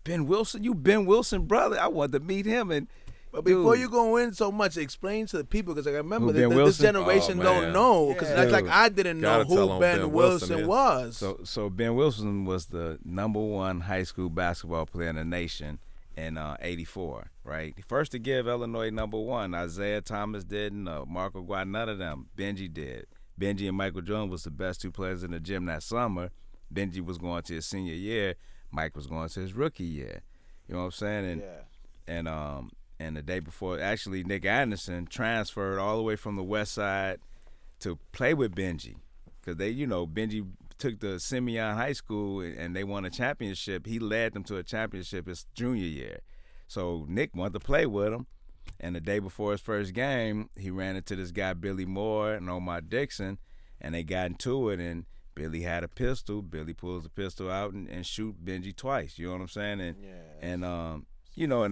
Ben Wilson, you Ben Wilson brother? I wanted to meet him. And But before dude, you go in so much, explain to the people, because I remember Who, that Ben this Wilson? generation Oh, don't man. know, because that's like Dude. I didn't know Gotta tell who 'em Ben Wilson is. was. So Ben Wilson was the #1 high school basketball player in the nation in '84, right? First to give Illinois #1. Isaiah Thomas didn't, Marco Guad, none of them. Benji did. Benji and Michael Jordan was the best 2 players in the gym that summer. Benji was going to his senior year. Mike was going to his rookie year. You know what I'm saying? And the day before, actually, Nick Anderson transferred all the way from the West Side to play with Benji, because Benji took the Simeon High School and they won a championship. He led them to a championship his junior year. So Nick wanted to play with him. And the day before his first game, he ran into this guy, Billy Moore and Omar Dixon, and they got into it. And Billy had a pistol. Billy pulls the pistol out and shoot Benji twice. You know what I'm saying? And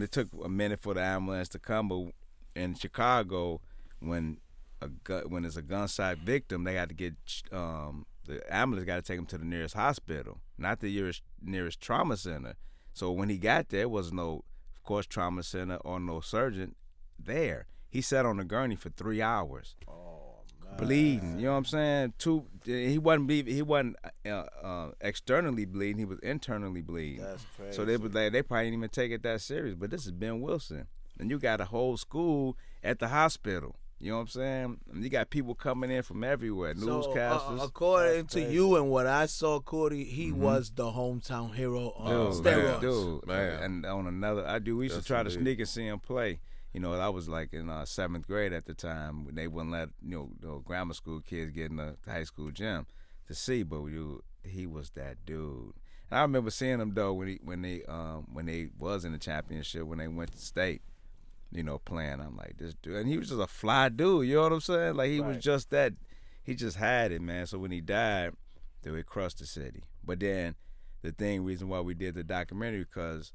it took a minute for the ambulance to come. But in Chicago, when it's a gunshot victim, they had to get the ambulance got to take him to the nearest hospital, not the nearest trauma center. So when he got there, was no, of course, trauma center or no surgeon there. He sat on the gurney for 3 hours, bleeding. You know what I'm saying? He wasn't bleeding. He wasn't externally bleeding. He was internally bleeding. That's crazy. So they probably didn't even take it that serious. But this is Ben Wilson, and you got a whole school at the hospital. You know what I'm saying? And you got people coming in from everywhere, newscasters. According to you and what I saw, Coodie, he was the hometown hero on steroids. Dude, Man. and on another, we used to Yes, try to indeed. sneak and see him play. I was like in 7th grade at the time when they wouldn't let the grammar school kids get in the high school gym to see, but he was that dude. And I remember seeing him though when they was in the championship, when they went to state, playing. I'm like, this dude, and he was just a fly dude. You know what I'm saying? Like he was just that. He just had it, man. So when he died, dude, it crushed the city. But then reason why we did the documentary, because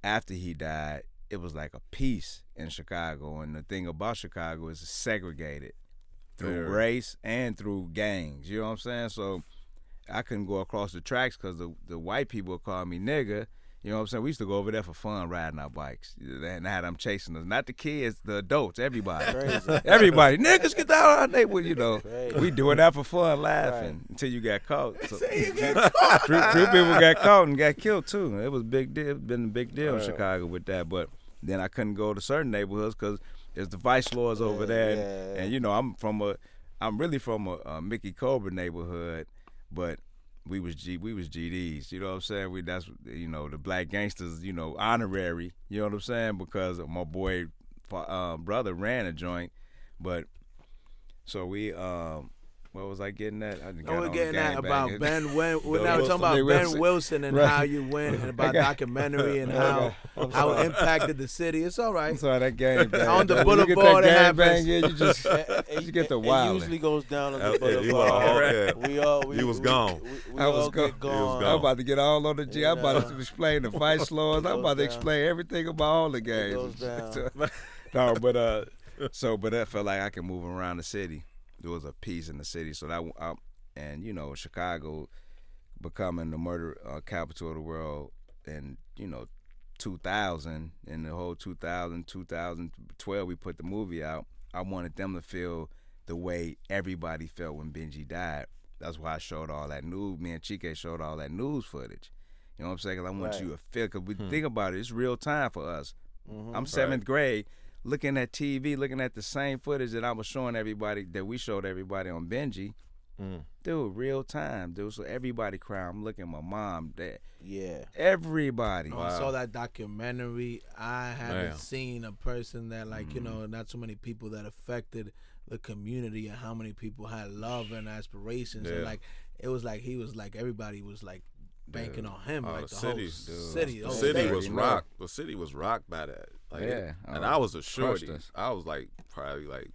after he died, it was like a peace in Chicago. And the thing about Chicago is it's segregated through race and through gangs. You know what I'm saying? So I couldn't go across the tracks because the white people would call me nigga. You know what I'm saying? We used to go over there for fun, riding our bikes. And had them chasing us. Not the kids, the adults, everybody. Everybody. Niggas, get down our neighborhood, We doing that for fun, laughing until you got caught. So, few people got caught and got killed, too. It was a big deal. It's been a big deal in Chicago with that. But then I couldn't go to certain neighborhoods because there's the vice lords over there. And I'm really from a Mickey Cobra neighborhood, but we was GDs, you know what I'm saying? That's the black gangsters, honorary, you know what I'm saying? Because my boy brother ran a joint, but so we what was I getting at? We're getting at about Ben. We're now Wilson. talking about Ben Wilson. Wilson and how you went, and about documentary and how it impacted the city. It's all right. So that gang bang. On the When you get boulevard, that it gang bang, happens. yeah, you just you get the It wild. usually goes down on the You were all boulevard. okay. You was gone. I was get gone. I'm about to get all on the G. I'm about to explain the vice lords. I'm about to down. explain everything about all the games. goes down. No, but that felt like I could move around the city. There was a peace in the city, so that and Chicago becoming the murder capital of the world, and 2000 and the whole 2012 we put the movie out. I wanted them to feel the way everybody felt when Benji died. That's why I showed all that news. Me and Chike showed all that news footage. You know what I'm saying? 'Cause I want you to feel. Because we think about it, it's real time for us. I'm 7th grade, looking at TV, looking at the same footage that I was showing everybody, that we showed everybody on Benji. Dude, real time, dude. So everybody crying. I'm looking at my mom, dad. Yeah. Everybody. I saw that documentary. I haven't seen a person that, like, you know, not so many people that affected the community and how many people had love and aspirations. And, like, it was like he was like, everybody was like banking on him. Like the whole city. The city was rocked. The city was rocked by that. Like, and I was a shorty. I was like probably like,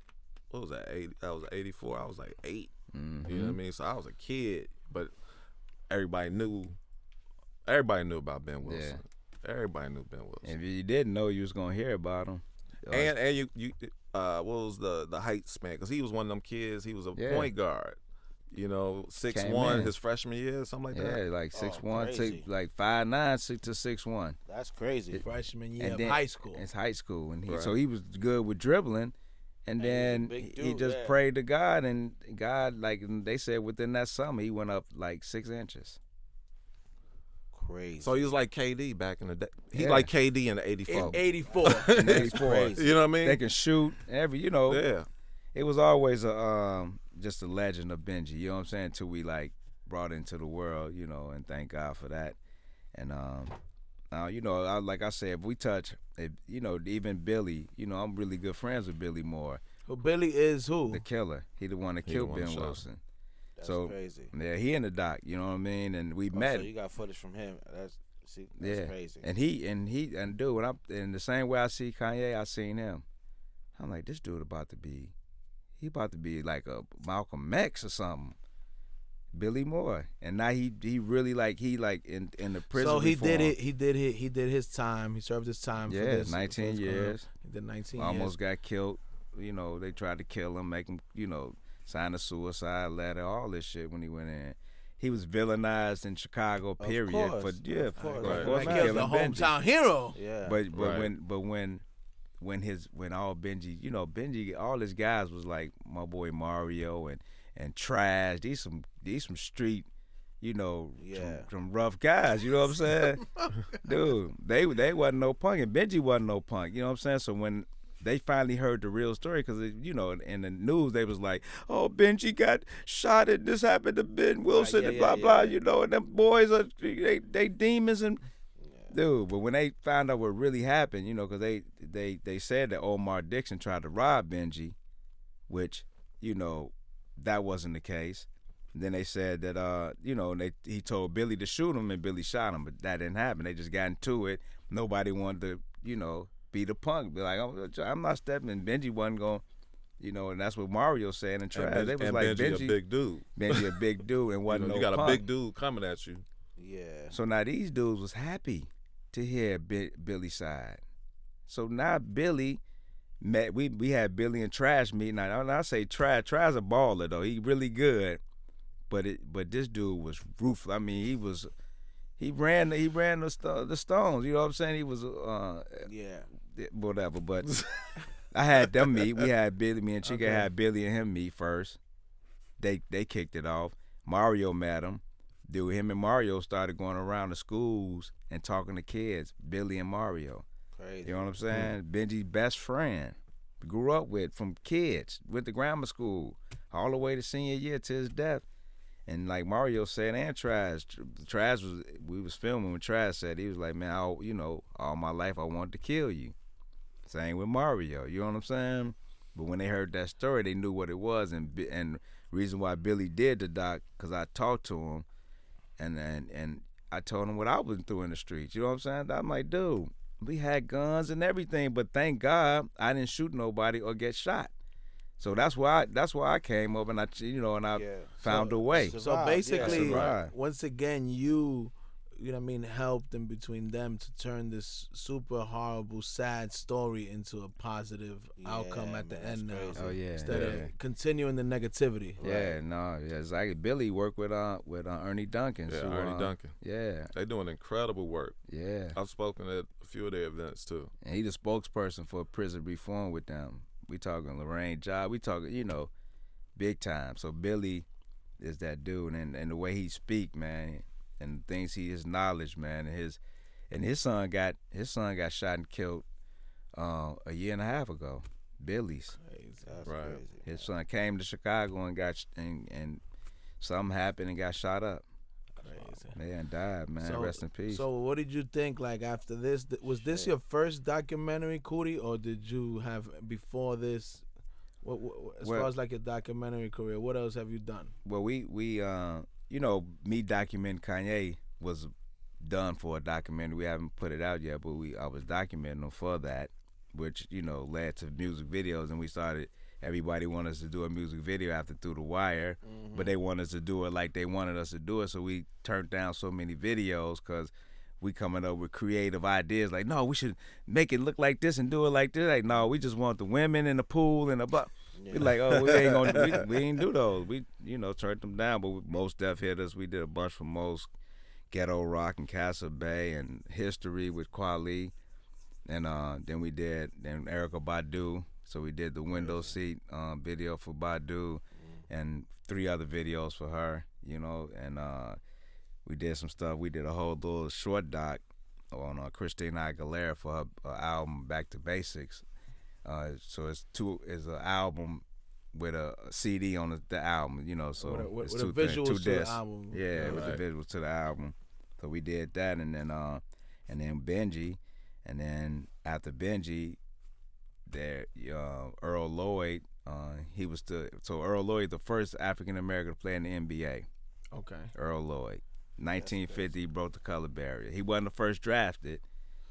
what was that? 80? That was 84. I was like 8. You know what I mean? So I was a kid, but everybody knew about Ben Wilson. Everybody knew Ben Wilson. If you didn't know, you was gonna hear about him. And you what was the height span? Because he was one of them kids. He was a point guard. You know, 6'1" his freshman year, something like that. Yeah, like 6'1", like 5'9", 6 to 6'1". That's crazy. Freshman year of high school. It's high school, and so he was good with dribbling. And then he just prayed to God, and God, like they said, within that summer, he went up like 6 inches. Crazy. So he was like KD back in the day. He like KD in the 84. In 84. In 84. You know what I mean? They can shoot you know. Yeah. It was always just a legend of Benji, you know what I'm saying, until we like brought into the world, you know, and thank God for that. And you know, like I said, if we touch, you know, even Billy, you know, I'm really good friends with Billy Moore. Well, Billy is who? The killer. He the one that killed Ben Wilson. That's so crazy. Yeah, he in the doc, you know what I mean? And we met. So you got footage from him. That's crazy. And and dude, when I'm in the same way I see Kanye, I seen him. I'm like, this dude about to be like a Malcolm X or something. Billy Moore, and now he really like in the prison. So he reform. he did his time. He served his time. Yeah, for this, 19 years. He did 19 Almost got killed. You know, they tried to kill him, make him, you know, sign a suicide letter, all this shit when he went in. He was villainized in Chicago. Period. Of course. Of course, the hometown hero. Yeah. But when all Benji, you know, all his guys was like my boy Mario and Trash. These some street, you know, some rough guys. You know what I'm saying? Dude, they wasn't no punk, and Benji wasn't no punk. You know what I'm saying? So when they finally heard the real story, because, you know, in the news they was like, oh, Benji got shot and this happened to Ben Wilson and blah blah, you know, and them boys are they demons and. Dude, but when they found out what really happened, you know, because they said that Omar Dixon tried to rob Benji, which, you know, that wasn't the case. And then they said that, you know, he told Billy to shoot him and Billy shot him, but that didn't happen. They just got into it. Nobody wanted to, you know, be the punk. Be like, oh, I'm not stepping. Benji wasn't going, you know, and that's what Mario said in Trash. They was like, Benji a big dude. Benji a big dude and wasn't you no got punk. a big dude coming at you. Yeah. So now these dudes was happy to hear Billy's side. So now Billy met, we had Billy and Trash meeting. Now I say Trash a baller though. He really good, but this dude was ruthless. I mean, he ran the Stones. You know what I'm saying? He was whatever. But I had them meet. We had Billy, me and Chica had Billy and him meet first. They kicked it off. Mario met him. Dude, him and Mario started going around the schools and talking to kids, Billy and Mario. Crazy. You know what I'm saying? Benji's best friend. Grew up with from kids, went to grammar school, all the way to senior year to his death. And like Mario said, and Trash we was filming when Trash said, he was like, man, all my life I wanted to kill you. Same with Mario, you know what I'm saying? But when they heard that story, they knew what it was, and reason why Billy did the doc, because I talked to him, and I told him what I went through in the streets. You know what I'm saying? I'm like, dude, we had guns and everything, but thank God I didn't shoot nobody or get shot. So that's why I came up and I found a way. So basically, once again, you know what I mean, helped in between them to turn this super horrible, sad story into a positive outcome at the end now. Oh yeah. Instead of continuing the negativity. Yeah, no, yeah. It's like Billy worked with Ernie Duncan. Yeah, Ernie Duncan. Yeah. They doing incredible work. Yeah. I've spoken at a few of their events too. And he the spokesperson for prison reform with them. We talking Lorraine Job. We talking, big time. So Billy is that dude, and the way he speak, man, and the things his knowledge, man, and his son got shot and killed a year and a half ago. Billy's. That's Right. crazy. His son came to Chicago and got and something happened and got shot up. Crazy. Man, died, man. Rest in peace. So what did you think, like, after this? Was this your first documentary, Coodie, or did you have before this? As far as like your documentary career, what else have you done? Well, we you know, me documenting Kanye was done for a documentary. We haven't put it out yet, but I was documenting him for that, which, you know, led to music videos, and we started. Everybody wanted us to do a music video after Through the Wire, but they wanted us to do it like they wanted us to do it, so we turned down so many videos because we coming up with creative ideas like, no, we should make it look like this and do it like this. Like, no, we just want the women in the pool and the butt. Yeah. We like, oh, we ain't gonna, we ain't do those. We, you know, turned them down, but most Def hit us. We did a bunch for most, Ghetto Rock and Castle Bay and History with Kweli, and then we did Erykah Badu. So we did the window seat video for Badu, and 3 other videos for her, you know, and we did some stuff. We did a whole little short doc on Christina Aguilera for her album Back to Basics. So it's an album with a CD on the album, you know. So with it's the 2 things, visuals 2 to the discs. album. Yeah, with Right. the visuals to the album. So we did that, and then Benji, and then after Benji, there Earl Lloyd, Earl Lloyd, the first African American to play in the NBA. Okay. Earl Lloyd, 1950, he broke the color barrier. He wasn't the first drafted.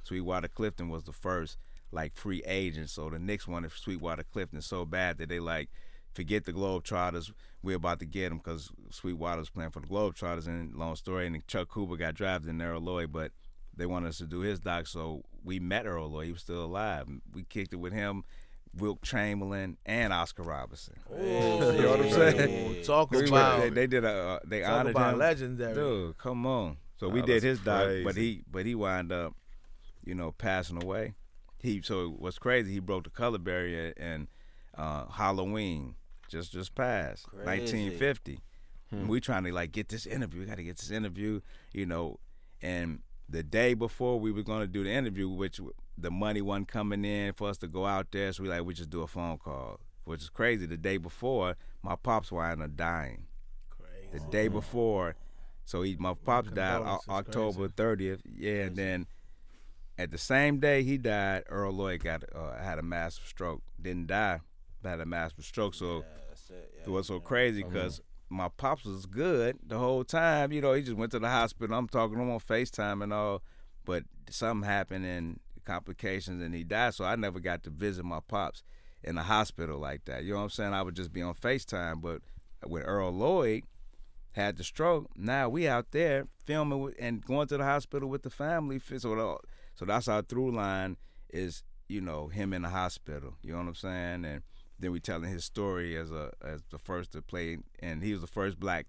Sweetwater Clifton was the first like free agent. So the Knicks wanted Sweetwater Clifton so bad that they like, forget the Globetrotters, we're about to get him because Sweetwater was playing for the Globetrotters. And long story, and Chuck Cooper got drafted in Earl Lloyd, but they wanted us to do his doc, so we met Earl Lloyd. He was still alive. We kicked it with him, Wilt Chamberlain, and Oscar Robertson. You know what I'm saying? Talk They about they talk honored about him. legendary. Dude, come on. So we Oh, did that's his doc, crazy. but he wound up, you know, passing away. So what's crazy, he broke the color barrier in Halloween, just passed, Crazy. 1950. And we trying to like get this interview. We got to get this interview, you know, and the day before we were going to do the interview, which the money wasn't coming in for us to go out there, so we just do a phone call, which is crazy. The day before, my pops wound up dying. Crazy. The day before, so my pops died Condolences, October 30th. Yeah, and then at the same day he died, Earl Lloyd had a massive stroke. Didn't die, but had a massive stroke. So That's it. it was so crazy because my pops was good the whole time. You know, he just went to the hospital. I'm talking to him on FaceTime and all, but something happened and complications and he died. So I never got to visit my pops in the hospital like that. You know what I'm saying? I would just be on FaceTime. But when Earl Lloyd had the stroke, now we out there filming and going to the hospital with the family. So that's our through line is, you know, him in the hospital. You know what I'm saying? And then we telling his story as the first to play, and he was the first black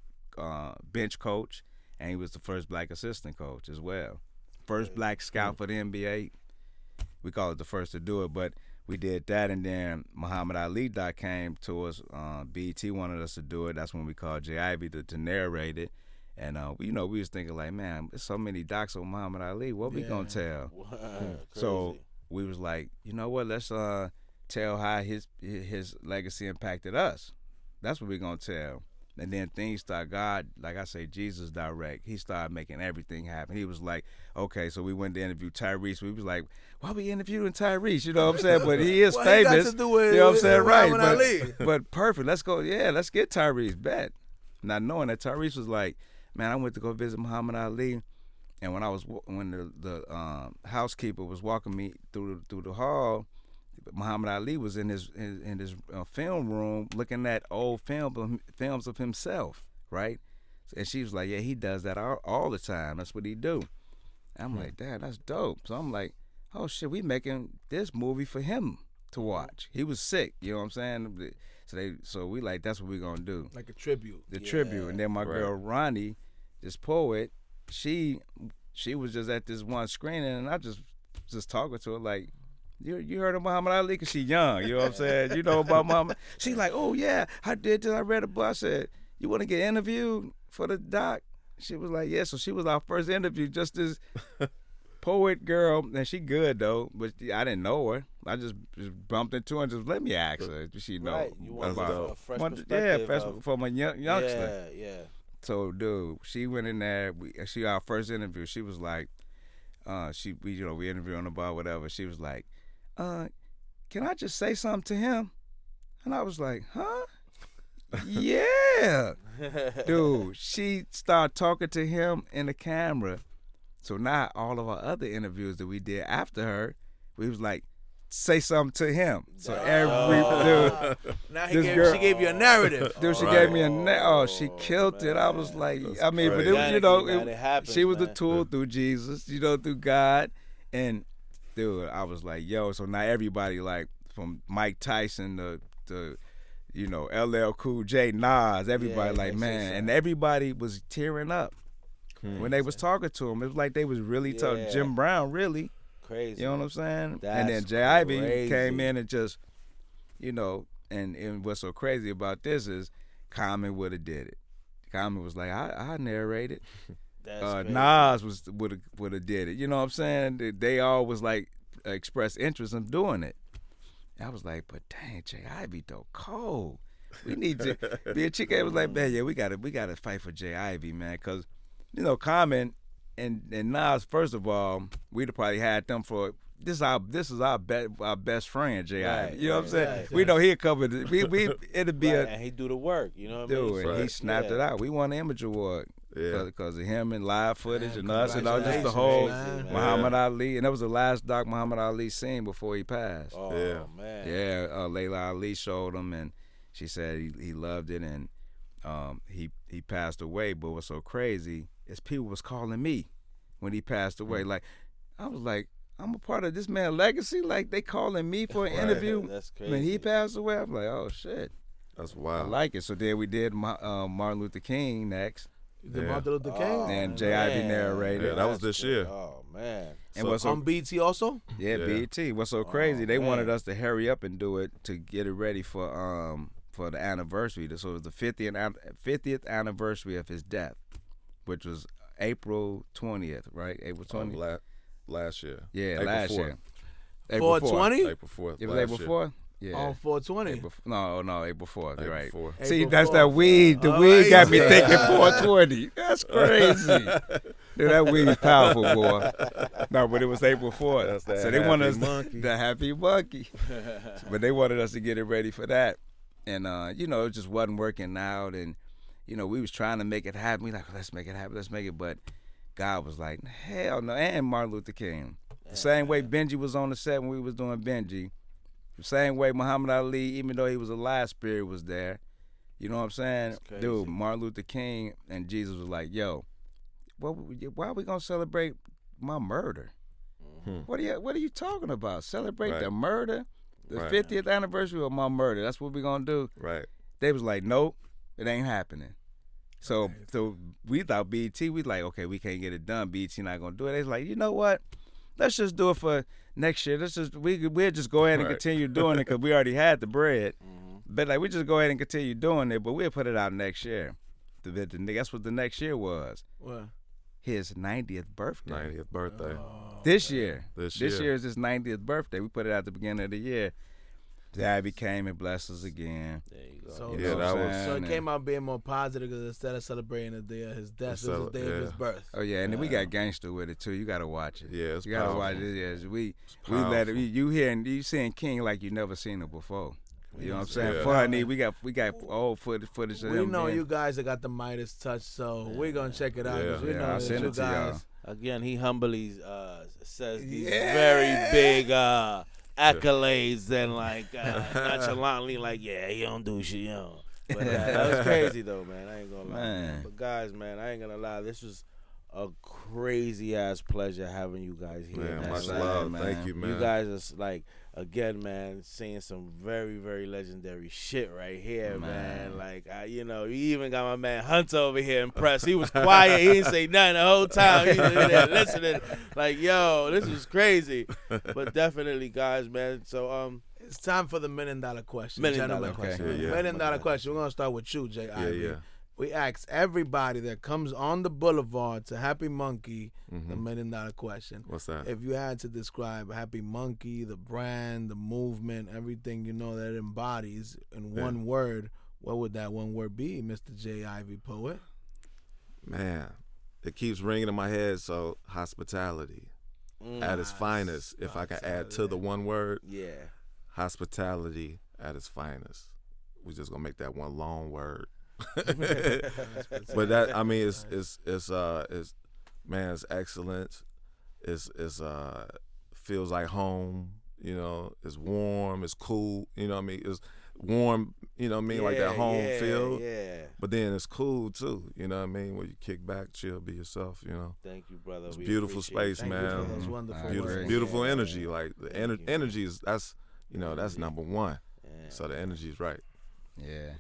bench coach, and he was the first black assistant coach as well. First black scout for the NBA. We call it the first to do it, but we did that, and then Muhammad Ali doc came to us. BET wanted us to do it. That's when we called J. Ivy to narrate it. And we was thinking like, man, there's so many docs on Muhammad Ali. What we gonna tell? So we was like, you know what? Let's tell how his legacy impacted us. That's what we're gonna tell. And then things start, God, like I say, Jesus direct. He started making everything happen. He was like, okay, so we went to interview Tyrese. We was like, why we interviewing Tyrese? You know what I'm saying? But he is What he got famous. to do with- You know what I'm saying? with Right. Muhammad Ali? But perfect. Let's go. Yeah, let's get Tyrese. Bet. Not knowing that Tyrese was like, man, I went to go visit Muhammad Ali, and when the housekeeper was walking me through the hall, Muhammad Ali was in his film room looking at old films of himself, right? And she was like, yeah, he does that all the time. That's what he do. And I'm like, Dad, that's dope. So I'm like, oh shit, we making this movie for him to watch. He was sick, you know what I'm saying? So we like, that's what we gonna do. Like a tribute. The tribute. And then my girl Ronnie, this poet, she was just at this one screening, and I just talking to her like, you heard of Muhammad Ali? Because she young, you know what I'm saying? You know about Muhammad. She like, oh yeah, I did this. I read a book. I said, you want to get interviewed for the doc? She was like, yeah. So she was our first interview, just as poet girl, and she good though, but I didn't know her. I just bumped into her and just let me ask her. She know Right. You want about a fresh yeah, perspective. from a youngster. Yeah. So, dude, she went in there. She our first interview. She was like, we interviewing about whatever. She was like, can I just say something to him? And I was like, huh? Yeah. Dude, she started talking to him in the camera. So now all of our other interviews that we did after her, we was like, say something to him. So dude, Now she gave you a narrative. Dude, she gave me she killed it. I was like, That's but crazy. it, happens, she was the man. tool through Jesus, through God. And dude, I was like, yo, so now everybody like from Mike Tyson to LL Cool J, Nas, everybody like, man, and everybody was tearing up when they was talking to him. It was like they was really talking. Jim Brown, really. Crazy. You know what I'm saying? That's and then J. Ivy crazy. came in and just, and what's so crazy about this is Common would have did it. Common was like, I narrated. That's Nas would have did it. You know what I'm saying? They all was like expressed interest in doing it. I was like, but dang, J. Ivy though, cold. We need to. The chick was like, man, yeah, we gotta fight for J. Ivy, man, because Common and Nas. First of all, we'd have probably had them for. This is our best friend, J. Ivy. You know what I'm saying? Right. We know he'll cover it. It'd be and he do the work. You know what I mean? dude, and he snapped it out. We won the Image Award. Yeah. Because of him and live footage and us and all just the congratulations, whole man. Muhammad Ali. And that was the last doc Muhammad Ali seen before he passed. Oh Yeah. man. Yeah, Layla Ali showed him, and she said he loved it, and he passed away. But what's so crazy is people was calling me when he passed away. Like, I was like, I'm a part of this man's legacy. Like, they calling me for an interview That's crazy. when he passed away. I'm like, oh shit, That's I wild. like it. So then we did Martin Luther King next, The Yeah. Martin Luther King. and J. Ivy man. narrated. Yeah, that was this year. Oh man. And So- what's so On BT also? Yeah, Yeah. BET. What's so crazy? They wanted man. us to hurry up and do it to get it ready for the anniversary. So it was the 50th anniversary of his death, which was April 20th, right? April 20th. Last year. Yeah, April last 4th. year. April 4th. 420? April 4th. It was last April year. 4th? Yeah. On 420. April, no, April 4th. April Right. 4th. See, April that's 4th. that weed. The Oh, weed got me yeah. thinking 420. That's crazy. Dude, that weed is powerful, boy. No, but it was April 4th. That's that So they wanted us Happy Monkey. the Happy Monkey. But they wanted us to get it ready for that. And, it just wasn't working out. And, we was trying to make it happen. We like, let's make it happen. Let's make it. But God was like, hell no. And Martin Luther King. The same way Benji was on the set when we was doing Benji. The same way Muhammad Ali, even though he was alive, spirit was there. You know what I'm saying? crazy. Dude, Martin Luther King and Jesus was like, yo, why are we going to celebrate my murder? What are you talking about? Celebrate Right. the murder? The Right. 50th anniversary of my murder. That's what we going to do? Right. They was like, nope, it ain't happening. So we thought BET, we like, okay, we can't get it done. BET not going to do it. They was like, you know what? Let's just do it for next year. We'll just go ahead and Right. continue doing it because we already had the bread. But like we just go ahead and continue doing it, but we'll put it out next year. That's what the next year was. What? His 90th birthday. 90th birthday. This year. This This year. year is his 90th birthday. We put it out at the beginning of the year. Ivy came and blessed us again. There you go. So, You know Yeah, what that I'm was- saying? so it And- came out being more positive because instead of celebrating the day of his death, it was the day of his Yeah. birth. Oh yeah, and then we got gangster with it too. You gotta watch it. Yeah, it's you gotta powerful. watch it. Yes, we let it. You seeing King like you never seen him before. You know what I'm saying? Yeah. Funny, we got old footage of We him. know being- you guys that got the Midas touch, so we're gonna check it out. 'cause we Yeah. know I'll that send you it to y'all. guys. Again, he humbly says these Yeah. very big accolades and like nonchalantly like, yeah, he don't do shit, But that was crazy though, man. I ain't gonna lie. Man. But guys, man, I ain't gonna lie. This was a crazy ass pleasure having you guys here. Man, man. much man. love. Man. Thank you, man. You guys are like, again, man, seeing some very, very legendary shit right here, man. Like, you even got my man Hunter over here impressed. He was quiet. He didn't say nothing the whole time. He was there listening. Like, yo, this is crazy. But definitely, guys, man. So, It's time for the $1 million question. $1 million gentlemen. question. Yeah, yeah. $1 million question. We're gonna start with you, J. Yeah, Ivy. yeah. we ask everybody that comes on the boulevard to Happy Munkey the $1 million question. What's that? If you had to describe Happy Munkey, the brand, the movement, everything that it embodies in one word, what would that one word be, Mr. J. Ivy Poet? Man, it keeps ringing in my head. So hospitality at its finest. If I can add to the one word, hospitality at its finest. We're just gonna make that one long word. But that, I mean, it's man, it's excellence. It's feels like home. It's warm. It's cool. You know what I mean? It's warm. You know what I mean? Like that home feel. Yeah. But then it's cool too. You know what I mean? Where you kick back, chill, be yourself. Thank you, brother. It's We beautiful appreciate space, it. man. That's wonderful. Beautiful energy. Like the energy is that's number one. Yeah. So the energy is right. Yeah.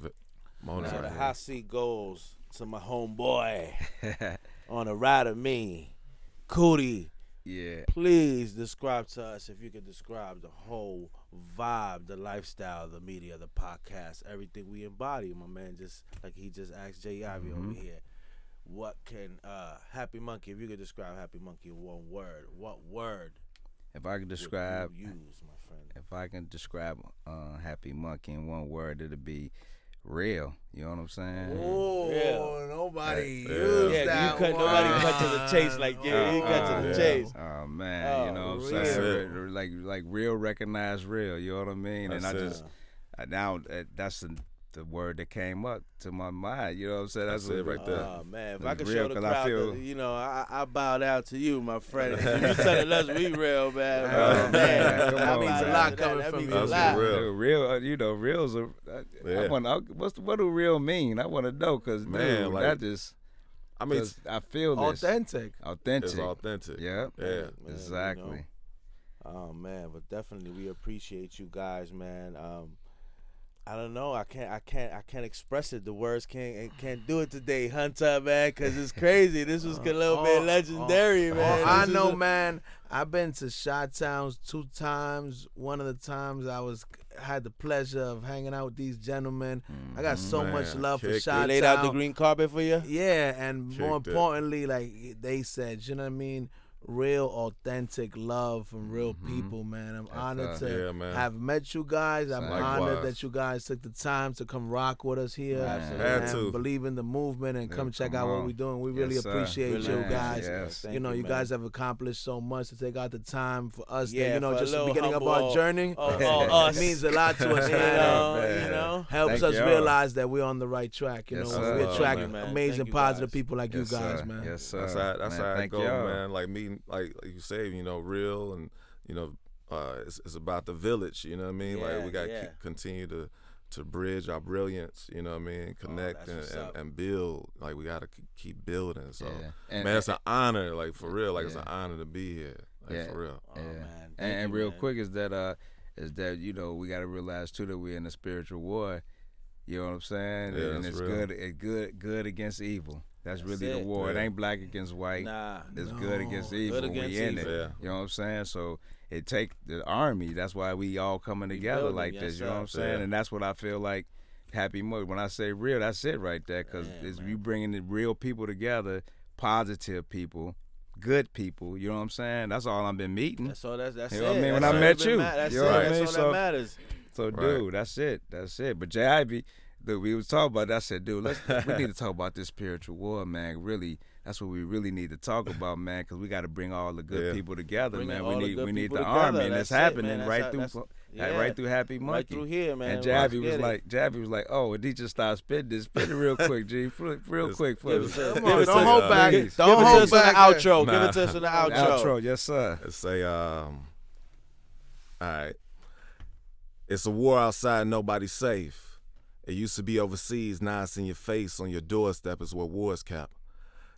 Mona's Now right the here. hot seat goes to my homeboy on a ride of me, Coodie. Yeah. Please describe to us, if you could describe the whole vibe, the lifestyle, the media, the podcast, everything we embody, my man. Just like he just asked J. Ivy over here. What can Happy Munkey? If you could describe Happy Munkey in one word, what word? If I could describe, would you use, my friend. if I can describe Happy Monkey in one word, it'd be real. You know what I'm saying? Oh, nobody Yeah. used Yeah, that you cut one. nobody cut to the chase like you cut to the chase. Oh man, you know what I'm That's saying? Like real recognize real. You know what I mean? And That's now that's the word that came up to my mind. You know what I'm saying? That's it right there. Oh man, if It's I could real, show the 'cause I crowd, feel- I bow down to you, my friend. If you telling us we real, man. Oh, man, come that on, means a man. lot Coming that from means you. a That's lot. real. Real's a. Yeah. What do real mean? I want to know because Man, dude, like, that just. I mean, 'cause I feel this Authentic. authentic. it's authentic. Yeah. Yeah. Man, Exactly. Oh man, but definitely we appreciate you guys, man. I don't know. I can't express it. The words can't do it today, Hunter, man, because it's crazy. This was a little bit legendary, man. I This is know, a- man. I've been to Chi-Towns 2 times. One of the times I had the pleasure of hanging out with these gentlemen. I got so Man, much love for kick it. They Chi-Town. laid out the green carpet for you. Yeah, and more Kicked it. importantly, like they said, you know what I mean? Real, authentic love from real people, man. I'm honored sir. to Yeah, man. have met you guys. I'm honored Likewise. that you guys took the time to come rock with us here. Absolutely. Had And to. believe in the movement and come check come out what on. we're doing. We Yes, really sir. appreciate Really you nice. guys. Yes. Thank You know, you man. guys have accomplished so much to take out the time for us. Yeah, You know, for a just the little beginning of humble- our journey. us. It means a lot to us, You man. know, man. you know. Helps Thank us y'all. realize that we're on the right track. You Yes, know, sir. we attract Thank you, man. amazing, Thank you, positive guys. people like Yes, you guys, sir. man. Yes, sir. That's Man, how it thank goes, y'all. man. Like meeting, like you say, real, and it's about the village. You know what I mean? Yeah, Like we got yeah. to continue to bridge our brilliance. You know what I mean? Connect that's what's up. and build. Like we got to keep building. So Yeah. And- man, it's an honor. Like for real. Like it's Yeah. an honor to be here. Like Yeah. for real. Oh, Yeah. man. Thank And you, real man. quick is that we got to realize too that we're in a spiritual war. You know what I'm saying? Yeah, and that's it's real. good against evil. That's really the it. war. It Yeah. ain't black against white. Nah. It's good against evil. against We in evil. it. Yeah. You know what I'm saying? So it take the army. That's why we all coming together building, like yes, this. You know what I'm sir. saying? Yeah. And that's what I feel like. Happy Munkey. When I say real, that's it right there. Because Yeah, it's man. you bringing the real people together, positive people, good people. You know what I'm saying? That's all I've been meeting. That's all. That's You it. know what I mean? When That's I all met that you, That's you it. know what I That's mean? all So- that matters. So, dude, that's it. But J. Ivy, dude, we was talking about that. I said, dude, we need to talk about this spiritual war, man. Really, that's what we really need to talk about, man, because we got to bring all the good Yeah. people together, Bringing man. all the We good need people the together. army, and it's That's it, happening man. That's right how- through, that's- yeah. right through Happy Monkey. Right through here, man. And Javi Let's get it. was like, oh, and he just started spitting it real quick, G, real quick for Give us. it to us. Come Give on, it to don't us. hold back. Please. Don't Give it to hold us on the back. outro. Give Nah. it to us on the Outro, yes, sir. Let's say, all right. It's a war outside, nobody's safe. It used to be overseas, now it's in your face, on your doorstep is where war's kept.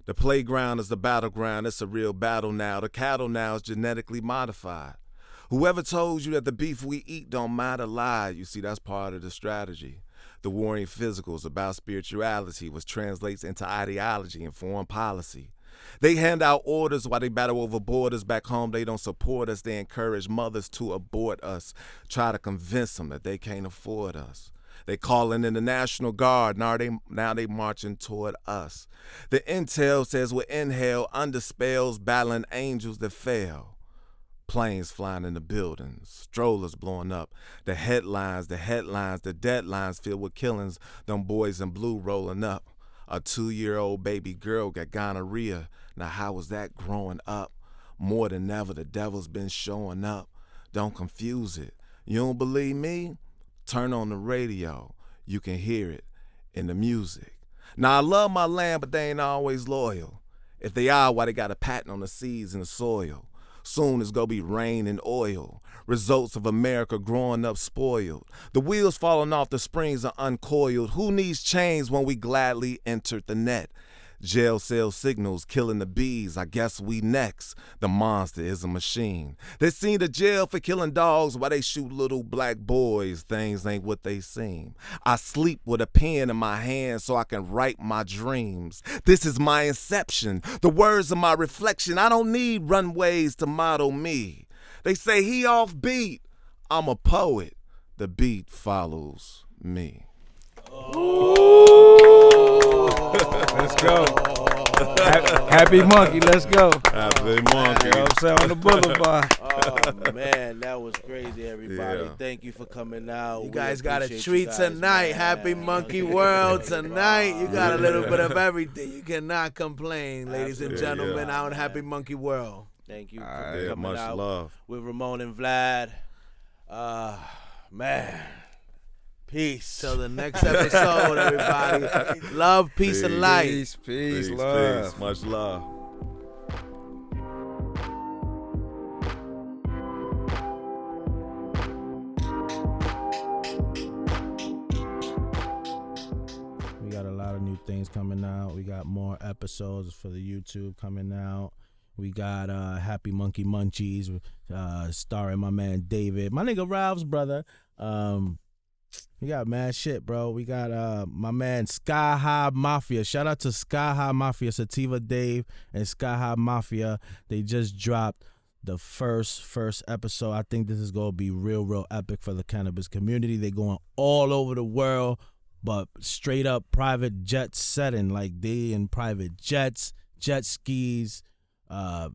The playground is the battleground, it's a real battle now. The cattle now is genetically modified. Whoever told you that the beef we eat don't matter lied. You see, that's part of the strategy. The war ain't physical, it's about spirituality, which translates into ideology and foreign policy. They hand out orders while they battle over borders. Back home, they don't support us. They encourage mothers to abort us, try to convince them that they can't afford us. They calling in the National Guard, now they marching toward us. The intel says we're in hell, under spells, battling angels that fell. Planes flying in the buildings, strollers blowing up. The headlines, the deadlines filled with killings. Them boys in blue rolling up. A 2-year-old baby girl got gonorrhea. Now how was that growing up? More than ever, the devil's been showing up. Don't confuse it. You don't believe me? Turn on the radio. You can hear it in the music. Now I love my land, but they ain't always loyal. If they are, why they got a patent on the seeds and the soil? Soon it's gonna be rain and oil. Results of America growing up spoiled. The wheels falling off, the springs are uncoiled. Who needs chains when we gladly entered the net? Jail cell signals killing the bees, I guess we next. The monster is a machine. They seen the jail for killing dogs while they shoot little black boys. Things ain't what they seem. I sleep with a pen in my hand so I can write my dreams. This is my inception, the words of my reflection. I don't need runways to model me. They say he off beat. I'm a poet. The beat follows me. Let's go. Happy Monkey, let's go. Happy Monkey. You know what I'm saying? On the boulevard. Oh man, that was crazy, everybody. Yeah. Thank you for coming out. You We guys got a appreciate treat you guys, tonight. man. Happy Monkey World tonight. You got a little bit of everything. You cannot complain, ladies and Absolutely. gentlemen, Yeah. out in Happy Monkey World. Thank you for Yeah, coming much out love. with Ramon and Vlad. Man, peace. Till the next episode, everybody. Love, peace, and light. Peace, love. Peace. Much love. We got a lot of new things coming out. We got more episodes for the YouTube coming out. We got Happy Munkey Munchies, starring my man David, my nigga Ralph's brother. We got mad shit, bro. We got my man Sky High Mafia. Shout out to Sky High Mafia, Sativa Dave and Sky High Mafia. They just dropped the first episode. I think this is gonna be real epic for the cannabis community. They going all over the world, but straight up private jet setting. Like they in private jets, jet skis,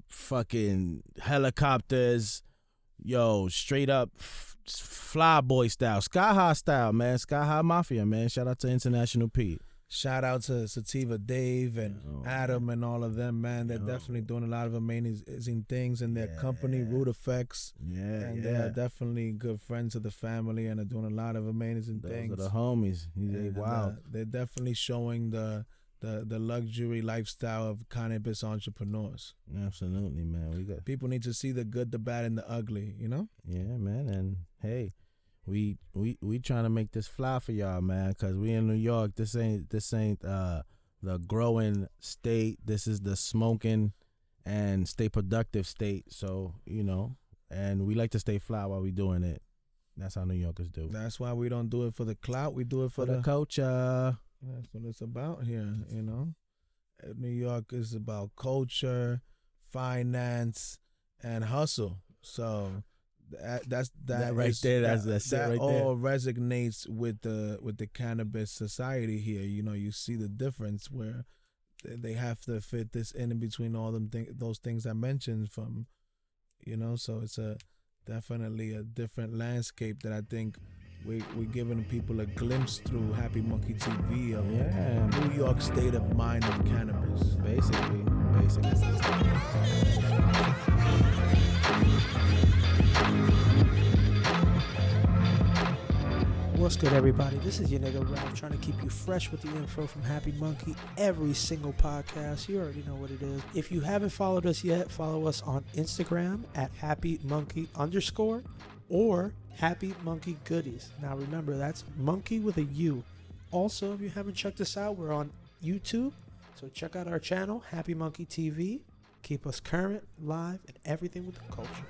fucking helicopters, yo, straight up fly boy style, Sky High style, man. Sky High Mafia, man. Shout out to International Pete. Shout out to Sativa Dave and Adam and all of them, man. They're definitely doing a lot of amazing things in their company, Root Effects. And they are definitely good friends of the family and are doing a lot of amazing things. Those are the homies. They wild. They're definitely showing the luxury lifestyle of cannabis entrepreneurs. Absolutely, man. We got People need to see the good, the bad, and the ugly, you know? yeah, man. And hey, we trying to make this fly for y'all, man, cause we in New York. This ain't the growing state. This is the smoking and stay productive state. So, you know, and we like to stay fly while we doing it. That's how New Yorkers do. That's why we don't do it for the clout. We do it for For the culture. That's what it's about here, you know? New York is about culture, finance, and hustle. So that right is- there, that's it that right all resonates with the cannabis society here. You know, you see the difference where they have to fit this in between all those things I mentioned from, you know, so it's definitely a different landscape that I think we're giving people a glimpse through Happy Monkey TV of the New York state of mind of cannabis. Basically. What's good, everybody? This is your nigga Ralph, trying to keep you fresh with the info from Happy Monkey every single podcast. You already know what it is. If you haven't followed us yet, follow us on Instagram at @HappyMonkey_ or Happy Munkey Goodies. Now remember, that's monkey with a U. Also, if you haven't checked us out, we're on YouTube. So check out our channel, Happy Monkey TV. Keep us current, live, and everything with the culture.